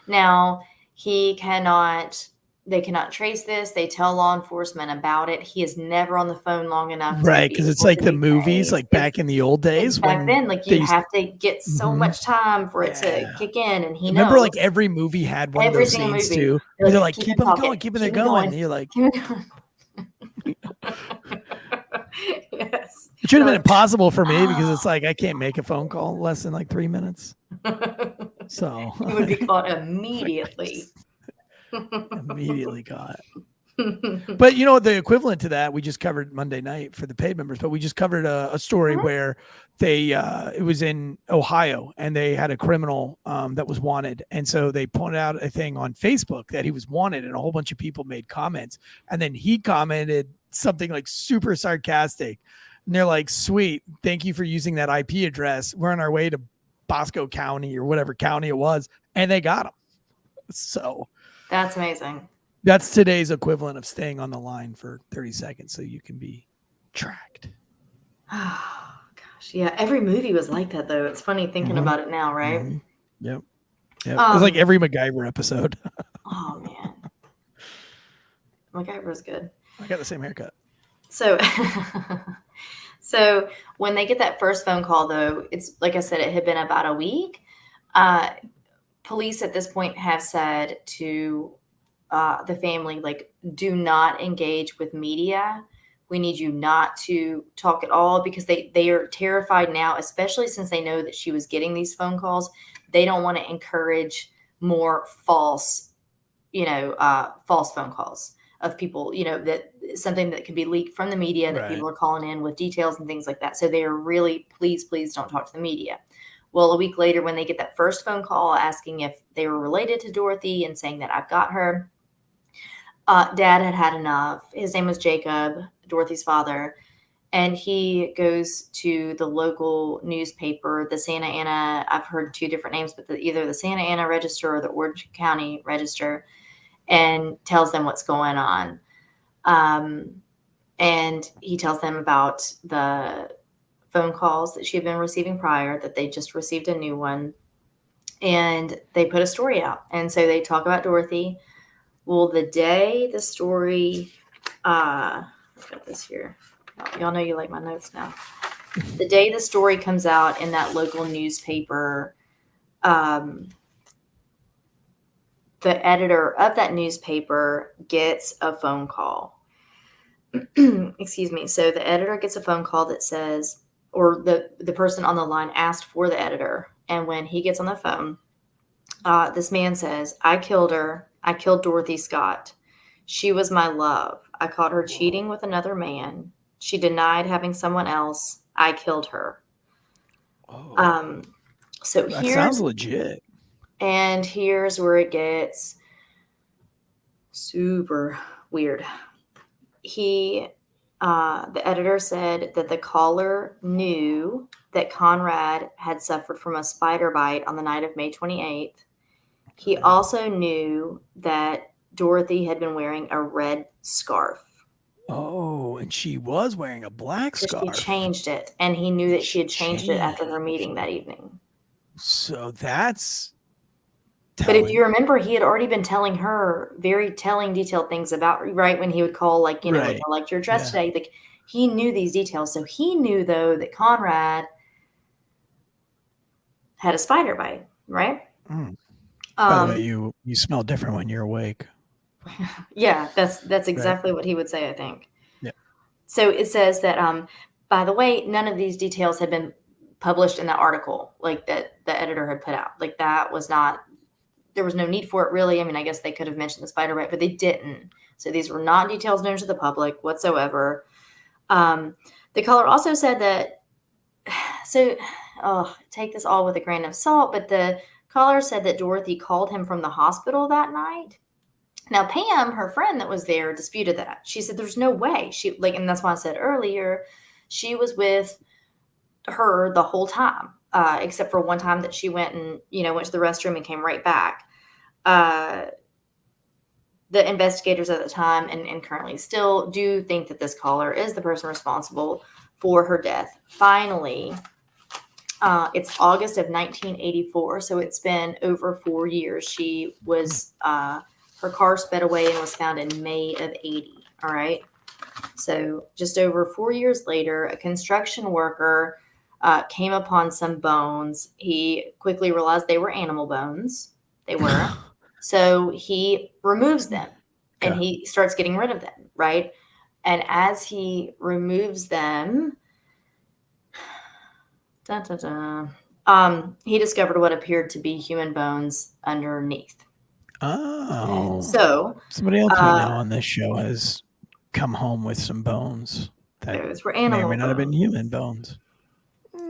Now, they cannot trace this. They tell law enforcement about it. He is never on the phone long enough to Right, be because it's able like to the be movies, traced. like back in the old days Back when then, like they you used. have to get so Mhm. much time for it to Yeah. kick in, and he Remember, knows like every movie had one of every those single scenes movie. too, They're where they're like, keep keep it them talking, going, keeping keep it it going. going, And you're like, keep it going. Yes. it should have They're been impossible for me because like, it's like I can't make a phone call less than like 3 minutes. So you would be caught immediately. immediately got. But you know, the equivalent to that, we just covered Monday night for the paid members, but we just covered a story where it was in Ohio and they had a criminal that was wanted. And so they pointed out a thing on Facebook that he was wanted, and a whole bunch of people made comments. And then he commented something like super sarcastic. And they're like, sweet, thank you for using that IP address. We're on our way to Bosco County or whatever county it was. And they got him. So That's amazing. that's today's equivalent of staying on the line for 30 seconds so you can be tracked. Oh, gosh. Yeah. Every movie was like that, though. It's funny thinking about it now, right? Mm-hmm. Yep. It's like every MacGyver episode. Oh, man. MacGyver's good. I got the same haircut. So, so when they get that first phone call, though, it's like I said, it had been about a week. Police at this point have said to the family, like, do not engage with media. We need you not to talk at all, because they are terrified now, especially since they know that she was getting these phone calls. They don't want to encourage more false phone calls of people, that something that could be leaked from the media that people are calling in with details and things like that. So they are really, please don't talk to the media. Well, a week later, when they get that first phone call asking if they were related to Dorothy and saying that I've got her, Dad had enough. His name was Jacob, Dorothy's father, and he goes to the local newspaper, the Santa Ana. I've heard two different names, but either the Santa Ana Register or the Orange County Register, and tells them what's going on. And he tells them about the phone calls that she had been receiving prior, that they just received a new one, and they put a story out. And so they talk about Dorothy. Well, the day the story, I've got this here. Y'all know you like my notes now. The day the story comes out in that local newspaper, the editor of that newspaper gets a phone call. Excuse me. So the editor gets a phone call that says, or the person on the line asked for the editor. And when he gets on the phone, this man says, I killed her. I killed Dorothy Scott. She was my love. I caught her cheating with another man. She denied having someone else. I killed her. Oh, So that sounds legit. And here's where it gets super weird. The editor said that the caller knew that Conrad had suffered from a spider bite on the night of May 28th. He also knew that Dorothy had been wearing a red scarf. Oh, and she was wearing a black scarf. She changed it, and he knew that she had changed it after her meeting that evening. So that's But if you remember, he had already been telling her very detailed things about, right, when he would call, like, like, I liked your dress today. Like, he knew these details. So he knew, though, that Conrad had a spider bite, right? By the way, you smell different when you're awake. Yeah, that's exactly what he would say, I think. Yeah. So it says that, by the way, none of these details had been published in that article, like, that the editor had put out. Like, that was not, there was no need for it, really. I mean, I guess they could have mentioned the spider bite, but they didn't. So these were not details known to the public whatsoever. The caller also said that, take this all with a grain of salt, but the caller said that Dorothy called him from the hospital that night Now, Pam, her friend that was there, disputed that. She said, "There's no way." And that's why I said earlier, she was with her the whole time, except for one time that she went and went to the restroom and came right back. The investigators at the time and currently still do think that this caller is the person responsible for her death. Finally, it's August of 1984, so it's been over 4 years. She was her car sped away and was found in May of 80. All right, so just over 4 years later, a construction worker came upon some bones. He quickly realized they were animal bones. They were. So he removes them and he starts getting rid of them, right? And as he removes them, he discovered what appeared to be human bones underneath. Oh. So somebody else we know on this show has come home with some bones that those were may animal or may not have been bones. human bones.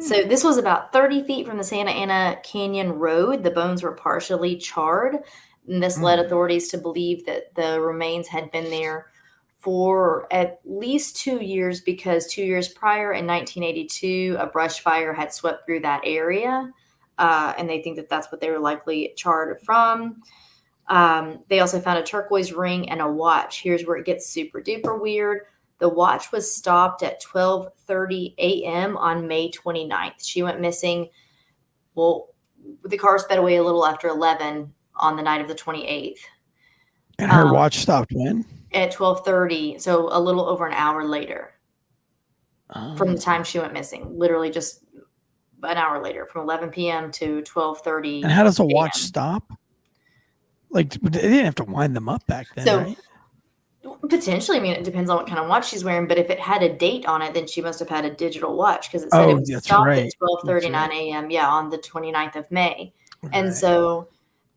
So this was about 30 feet from the Santa Ana Canyon Road. The bones were partially charred, and this led authorities to believe that the remains had been there for at least 2 years, because 2 years prior, in 1982, a brush fire had swept through that area, and they think that that's what they were likely charred from. They also found a turquoise ring and a watch. Here's where it gets super duper weird. The watch was stopped at 12:30 a.m. on May 29th. She went missing. Well, the car sped away a little after 11 on the night of the 28th. And her watch stopped when? At 12:30, so a little over an hour later from the time she went missing. Literally just an hour later, from 11 p.m. to 12:30. And how does a watch stop? Like, they didn't have to wind them up back then, right? Potentially, I mean, it depends on what kind of watch she's wearing, but if it had a date on it, then she must have had a digital watch, because it said it was stopped at 12:39 a.m. Yeah, on the 29th of May. Right. And so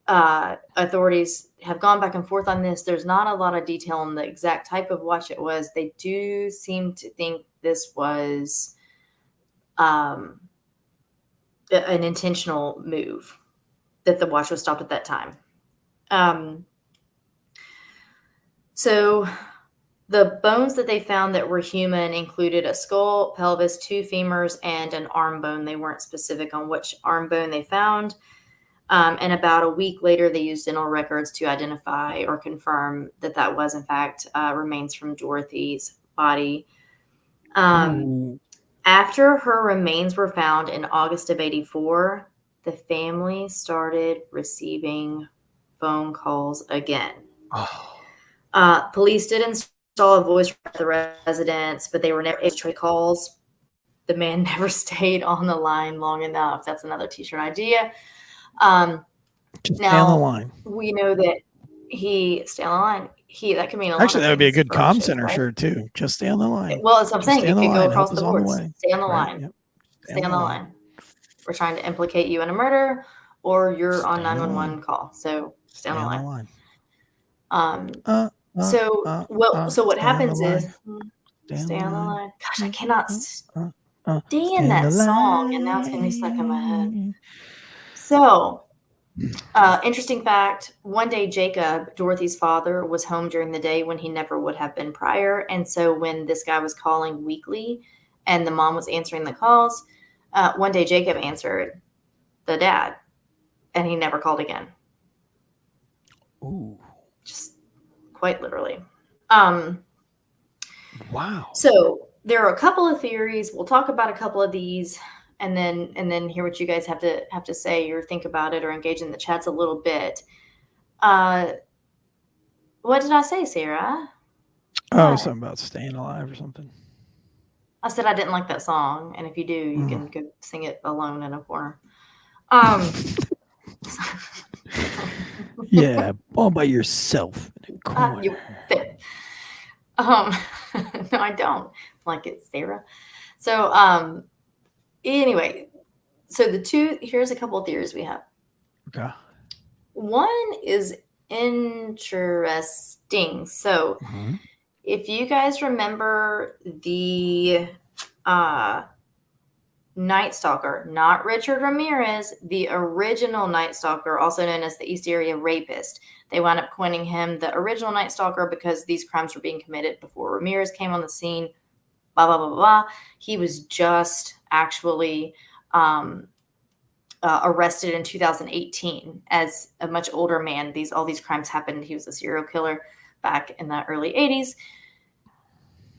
authorities have gone back and forth on this. There's not a lot of detail on the exact type of watch it was. They do seem to think this was an intentional move, that the watch was stopped at that time. So the bones that they found that were human included a skull, pelvis, 2 femurs, and an arm bone. They weren't specific on which arm bone they found. And about a week later, they used dental records to identify or confirm that that was, in fact, remains from Dorothy's body. After her remains were found in August of 84, the family started receiving phone calls again. Police did install a voice at the residence, but they were never able to trace calls. The man never stayed on the line long enough. That's another t-shirt idea. Just stay on the line. We know that stay on the line. That could mean a lot. Actually, that would be a good comm center shirt too. Just stay on the line. Well, as I'm saying, it could go across the board. Stay on the Right, line. yep. Stay on the line. We're trying to implicate you in a murder, or you're on 911 call. So stay on the line. So what happens is stay on the line. Gosh, I cannot stand that song, and now it's getting stuck in my head. So, interesting fact, one day Jacob, Dorothy's father, was home during the day when he never would have been prior. And so when this guy was calling weekly and the mom was answering the calls, one day Jacob answered the dad, and he never called again. Ooh. Just quite literally. Wow. So there are a couple of theories. We'll talk about a couple of these, and then hear what you guys have to say or think about it or engage in the chats a little bit. What did I say, Sarah? Something about staying alive or something. I said I didn't like that song, and if you do, you can go sing it alone in a corner. Yeah, all by yourself in a corner. You fit. No, I don't like it, Sarah. So, anyway, so here's a couple of theories we have. Okay. One is interesting. So, if you guys remember the Night Stalker, not Richard Ramirez, the original Night Stalker, also known as the East Area Rapist. They wound up coining him the original Night Stalker because these crimes were being committed before Ramirez came on the scene. Blah, blah, blah, blah. He was just actually arrested in 2018 as a much older man. All these crimes happened. He was a serial killer back in the early 80s.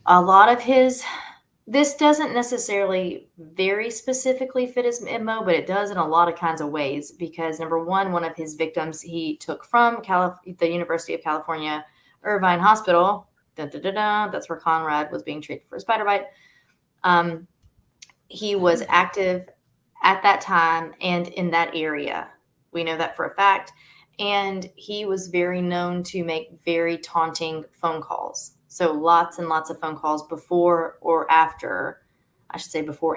A lot of this doesn't necessarily very specifically fit his MO, but it does in a lot of kinds of ways because, number one of his victims he took from the University of California Irvine Hospital. That's where Conrad was being treated for a spider bite. He was active at that time and in that area. We know that for a fact. And he was very known to make very taunting phone calls. So lots and lots of phone calls before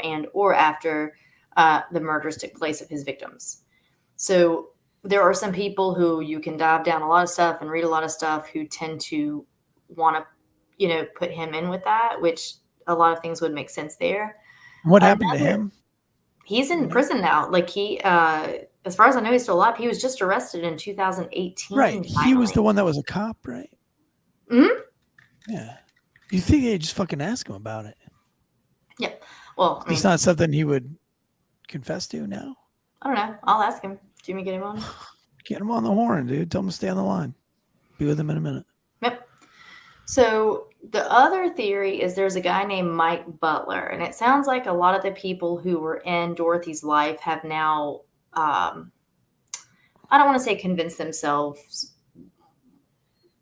and or after the murders took place of his victims. So there are some people who you can dive down a lot of stuff and read a lot of stuff who tend to want to, put him in with that, which a lot of things would make sense there. What happened to him? He's in prison now. Like as far as I know, he's still alive. He was just arrested in 2018. Right. He was the one that was a cop, right? Mm-hmm. Yeah. You think they'd just fucking ask him about it? Yep. Well, it's not something he would confess to now? I don't know. I'll ask him. Do you want me to get him on? Get him on the horn, dude. Tell him to stay on the line. Be with him in a minute. Yep. So the other theory is there's a guy named Mike Butler, and it sounds like a lot of the people who were in Dorothy's life have now, I don't want to say convinced themselves,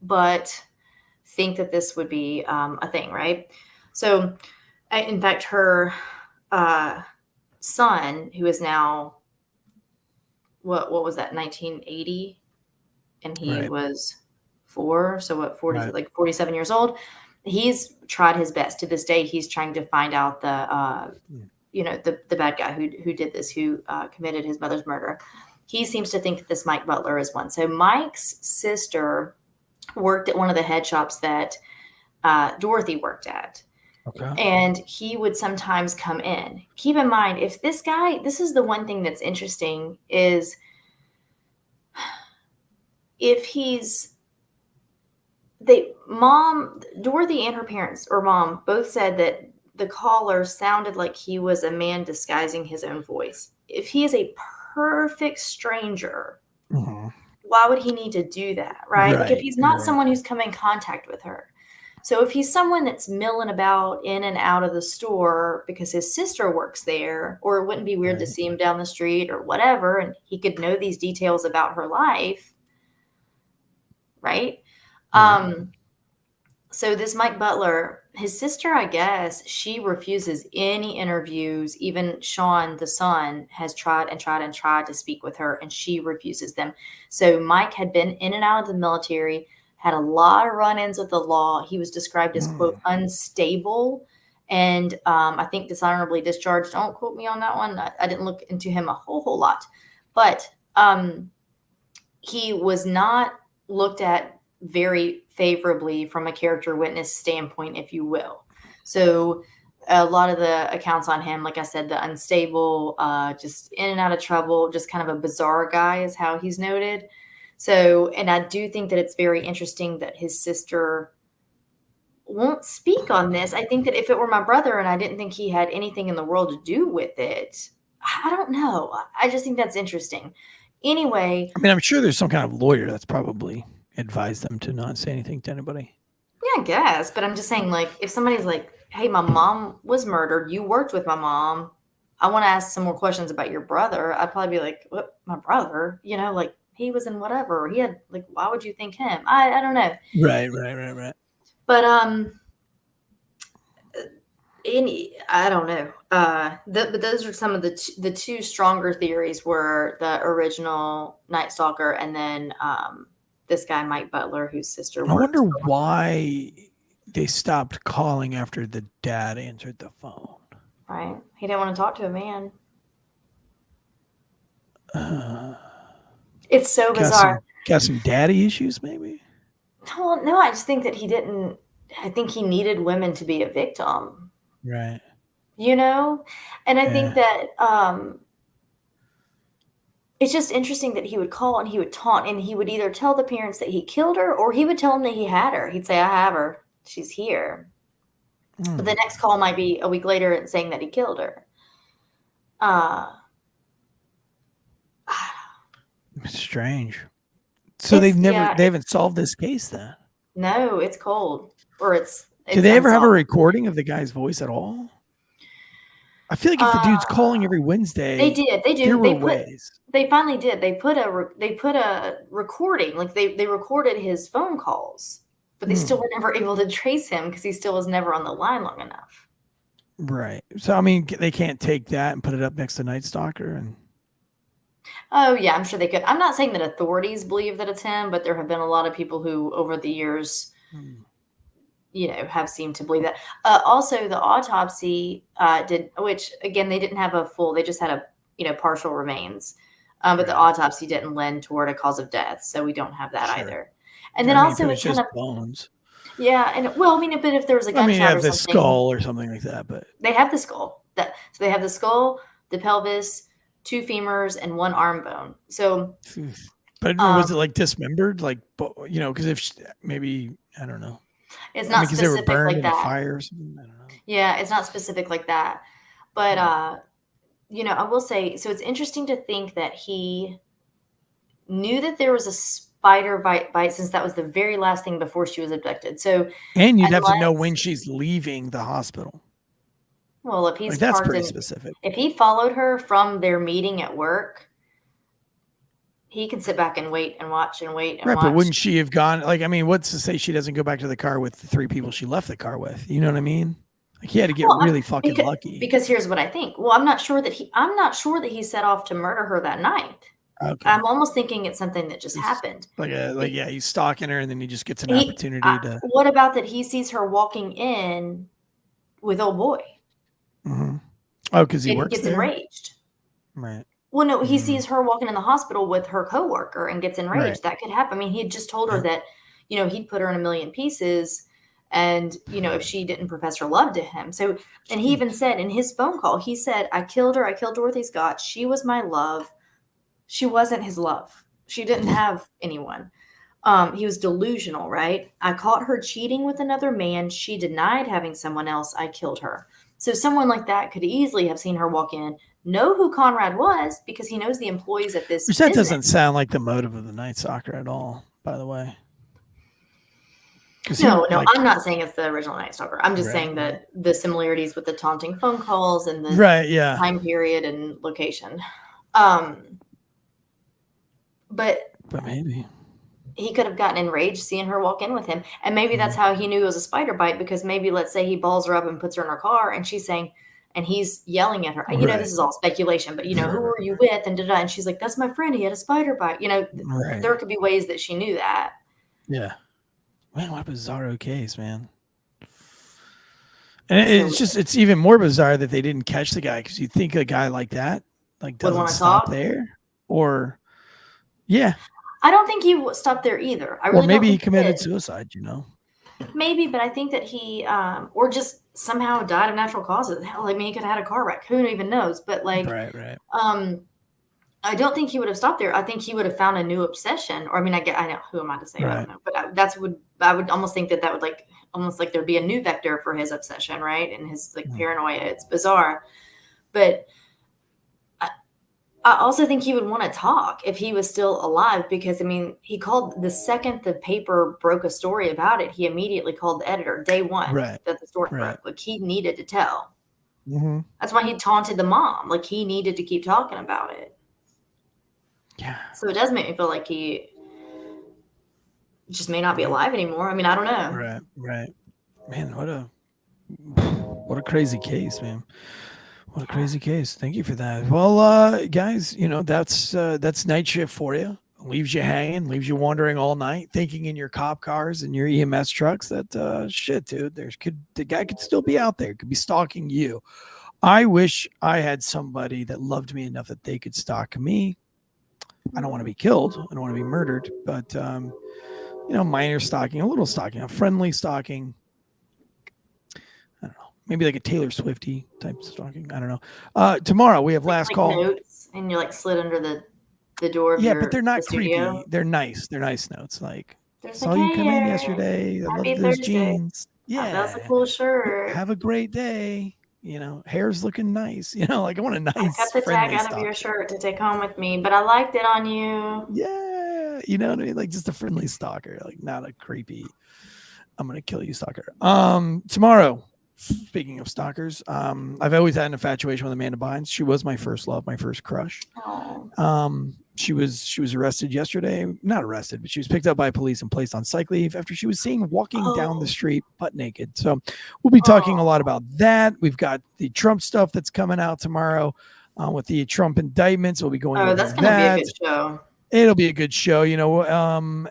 but think that this would be a thing, right? So, in fact, her son, who is now, what was that, 1980? And he was 4, so what, 40, like 47 years old. He's tried his best. To this day, he's trying to find out the bad guy who did this, who committed his mother's murder. He seems to think that this Mike Butler is one. So Mike's sister worked at one of the head shops that Dorothy worked at. Okay. And he would sometimes come in. Keep in mind, if this guy, this is the one thing that's interesting, is if Dorothy and her parents or mom both said that the caller sounded like he was a man disguising his own voice. If he is a perfect stranger, why would he need to do that, right? Like if he's not someone who's come in contact with her. So if he's someone that's milling about in and out of the store because his sister works there, or it wouldn't be weird to see him down the street or whatever, and he could know these details about her life, right? So this Mike Butler, his sister, I guess, she refuses any interviews. Even Sean, the son, has tried to speak with her, and she refuses them. So Mike had been in and out of the military, had a lot of run-ins with the law. He was described as, quote, unstable, and I think dishonorably discharged. Don't quote me on that one. I didn't look into him a whole lot. But he was not looked at very favorably from a character witness standpoint, if you will. So a lot of the accounts on him, like I said, the unstable, just in and out of trouble, just kind of a bizarre guy is how he's noted. So, and I do think that it's very interesting that his sister won't speak on this. I think that if it were my brother and I didn't think he had anything in the world to do with it, I don't know. I just think that's interesting. Anyway. I mean, I'm sure there's some kind of lawyer that's probably advised them to not say anything to anybody. Yeah, I guess. But I'm just saying, like, if somebody's like, hey, my mom was murdered. You worked with my mom. I want to ask some more questions about your brother. I'd probably be like, what, my brother? You know, like, he was in whatever. He had, like, why would you think him? I don't know. Right. But, I don't know. But those are some of the two stronger theories were the original Night Stalker and then this guy, Mike Butler, whose sister worked. I wonder why they stopped calling after the dad answered the phone. Right. He didn't want to talk to a man. It's so bizarre. Got some daddy issues, maybe? Well, no, I just think that he didn't. I think he needed women to be a victim. Right. you know? And I think Yeah. that it's just interesting that he would call and he would taunt, and he would either tell the parents that he killed her, or he would tell them that he had her. He'd say, "I have her. She's here." But the next call might be a week later and saying that he killed her. It's strange. So It's they yeah, haven't solved this case then. no, it's cold. Or it's Did they ever have a unsolved. recording of the guy's voice at all? I feel like if the dude's calling every Wednesday, They did. They do. there were ways. They finally did. They put a recording, like they recorded his phone calls, but they still were never able to trace him because he still was never on the line long enough. Right. So I mean, they can't take that and put it up next to Night Stalker and. Oh yeah, I'm sure they could. I'm not saying that authorities believe that it's him, but there have been a lot of people who, over the years, have seemed to believe that. Also, the autopsy did, which again they didn't have a full. They just had a partial remains, but the autopsy didn't lend toward a cause of death, so we don't have that either. And then also it's just kind of bones. yeah, and well, I mean, but if there was a gunshot you have or the something, skull or something like that, but they have the skull. So they have the skull, the pelvis, 2 femurs, and 1 arm bone. So, but was it like dismembered, like because if maybe I don't know, it's not because they were specific burned like in that. a fire or something. I don't know. Yeah, it's not specific like that. But I will say, so it's interesting to think that he knew that there was a spider bite since that was the very last thing before she was abducted. So, And you'd have to know when she's leaving the hospital. Well, if he's that's pretty specific. If he followed her from their meeting at work, he can sit back and wait and watch and wait and watch. But wouldn't she have gone? Like, I mean, what's to say she doesn't go back to the car with the 3 people she left the car with? You know what I mean? Like, he had to get really fucking lucky. Because here's what I think. Well, I'm not sure that he set off to murder her that night. Okay. I'm almost thinking it's something that just happened. He's stalking her and then he just gets an opportunity to. What about that? He sees her walking in with old boy. Mm-hmm. Oh, because he works gets enraged. Right. Well, no, he sees her walking in the hospital with her coworker and gets enraged. Right. That could happen. I mean, he had just told her that, he'd put her in a million pieces, and if she didn't profess her love to him. So, and he even said in his phone call, he said, "I killed her. I killed Dorothy Scott. She was my love. She wasn't his love. She didn't have anyone." He was delusional, right? "I caught her cheating with another man. She denied having someone else. I killed her." So someone like that could easily have seen her walk in, know who Conrad was because he knows the employees at this. Which that doesn't sound like the motive of the Night Stalker at all, by the way. No, I'm not saying it's the original Night Stalker. I'm just saying that the similarities with the taunting phone calls and the time period and location. But maybe he could have gotten enraged seeing her walk in with him. And maybe that's how he knew it was a spider bite, because maybe, let's say he balls her up and puts her in her car and she's saying, and he's yelling at her, this is all speculation, but who are you with? And she's like, "That's my friend. He had a spider bite." There could be ways that she knew that. Yeah. Man, what a bizarro case, man. And it's even more bizarre that they didn't catch the guy, because you think a guy like that doesn't stop there, or I don't think he stopped there either. Or maybe he committed suicide, Maybe, but I think that he or just somehow died of natural causes. Hell, I mean, he could have had a car wreck. Who even knows? But right. I don't think he would have stopped there. I think he would have found a new obsession. Or I mean, I know, who am I to say? Right. I don't know. But I would almost think that would almost like there'd be a new vector for his obsession, right? And his paranoia. It's bizarre, but I also think he would want to talk if he was still alive, because, I mean, he called the second the paper broke a story about it, he immediately called the editor day one that the story broke. Like, he needed to tell. Mm-hmm. That's why he taunted the mom. Like, he needed to keep talking about it. Yeah. So it does make me feel like he just may not be alive anymore. I mean, I don't know. Right. Man, what a crazy case, man. What a crazy case. Thank you for that. Well, guys, that's Night Shift for you. Leaves you hanging, leaves you wandering all night, thinking in your cop cars and your EMS trucks that shit, dude, the guy could still be out there, could be stalking you. I wish I had somebody that loved me enough that they could stalk me. I don't want to be killed. I don't want to be murdered, but minor stalking, a little stalking, a friendly stalking. I don't know. maybe like a Taylor Swifty type stalking. I don't know. Tomorrow we have last call. Notes, and you're like slid under the door of but they're not the studio. creepy. They're nice. They're nice notes. Like, There's saw you come in yesterday. I love those jeans. Yeah, that's a cool shirt. Have a great day. You know, hair's looking nice. You know, like I want a nice. I cut the tag out of your shirt to take home with me, but I liked it on you. Yeah, you know what I mean? Like just a friendly stalker, like not a creepy, I'm gonna kill you stalker. Tomorrow, speaking of stalkers, I've always had an infatuation with Amanda Bynes. She was my first love, my first crush. Oh. She was arrested yesterday. Not arrested, but she was picked up by police and placed on psych leave after she was seen walking down the street butt naked. So we'll be talking a lot about that. We've got the Trump stuff that's coming out tomorrow with the Trump indictments. We'll be going over that's gonna be a good show. It'll be a good show, you know.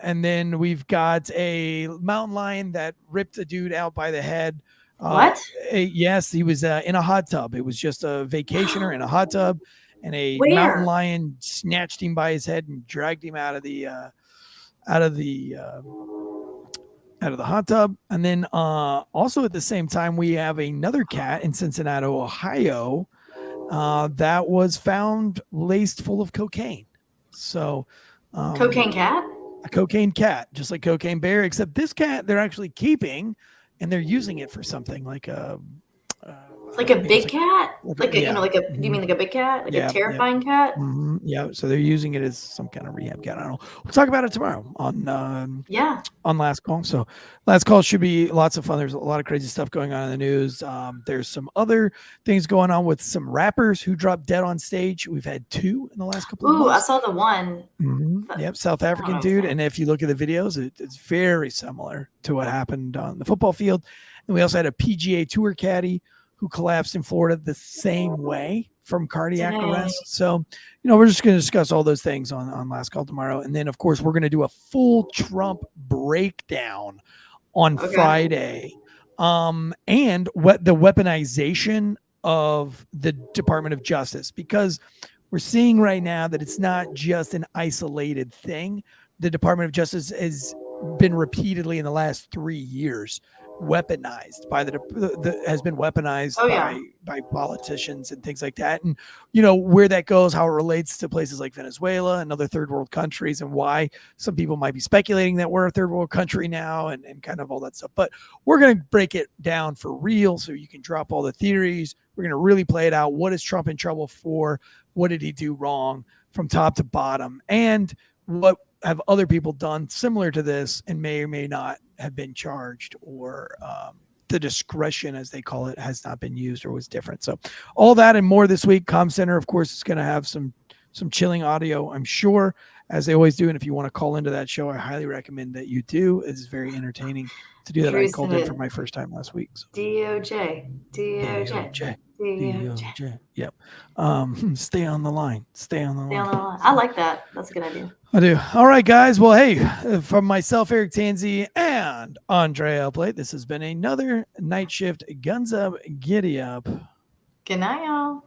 And then we've got a mountain lion that ripped a dude out by the head. What? Yes, he was in a hot tub. It was just a vacationer in a hot tub, and a Where? mountain lion snatched him by his head and dragged him out of the hot tub. And then also at the same time, we have another cat in Cincinnati, Ohio, that was found laced full of cocaine. So, cocaine cat? A cocaine cat, just like Cocaine Bear, except this cat they're actually keeping, and they're using it for something like a big cat? Do you mean like a big cat? Like a terrifying cat? Mm-hmm. Yeah. So they're using it as some kind of rehab cat. I don't know. We'll talk about it tomorrow on Last Call. So Last Call should be lots of fun. There's a lot of crazy stuff going on in the news. There's some other things going on with some rappers who dropped dead on stage. We've had 2 in the last couple of months. I saw the one. Mm-hmm. Yep. South African dude. And if you look at the videos, it's very similar to what happened on the football field. And we also had a PGA Tour caddy who collapsed in Florida the same way from cardiac arrest. So, you know, we're just going to discuss all those things on Last Call tomorrow. And then, of course, we're going to do a full Trump breakdown on Friday. And what the weaponization of the Department of Justice, because we're seeing right now that it's not just an isolated thing. The Department of Justice has been repeatedly in the last 3 years weaponized by has been weaponized by politicians and things like that. And you know where that goes, how it relates to places like Venezuela and other third world countries, and why some people might be speculating that we're a third world country now, and kind of all that stuff. But we're going to break it down for real so you can drop all the theories. We're going to really play it out. What is Trump in trouble for? What did he do wrong from top to bottom? And what have other people done similar to this and may or may not have been charged, or the discretion, as they call it, has not been used or was different. So all that and more this week. Comm Center, of course, is going to have some chilling audio, I'm sure, as they always do. And if you want to call into that show, I highly recommend that you do. It's very entertaining to do that. I called in for my first time last week. So. DOJ. Yep. Stay on the line. I like that. That's a good idea. I do. All right, guys. Well, hey, from myself, Eric Tanzi, and Andre Alplate, this has been another Night Shift Guns Up, Giddy Up. Good night, y'all.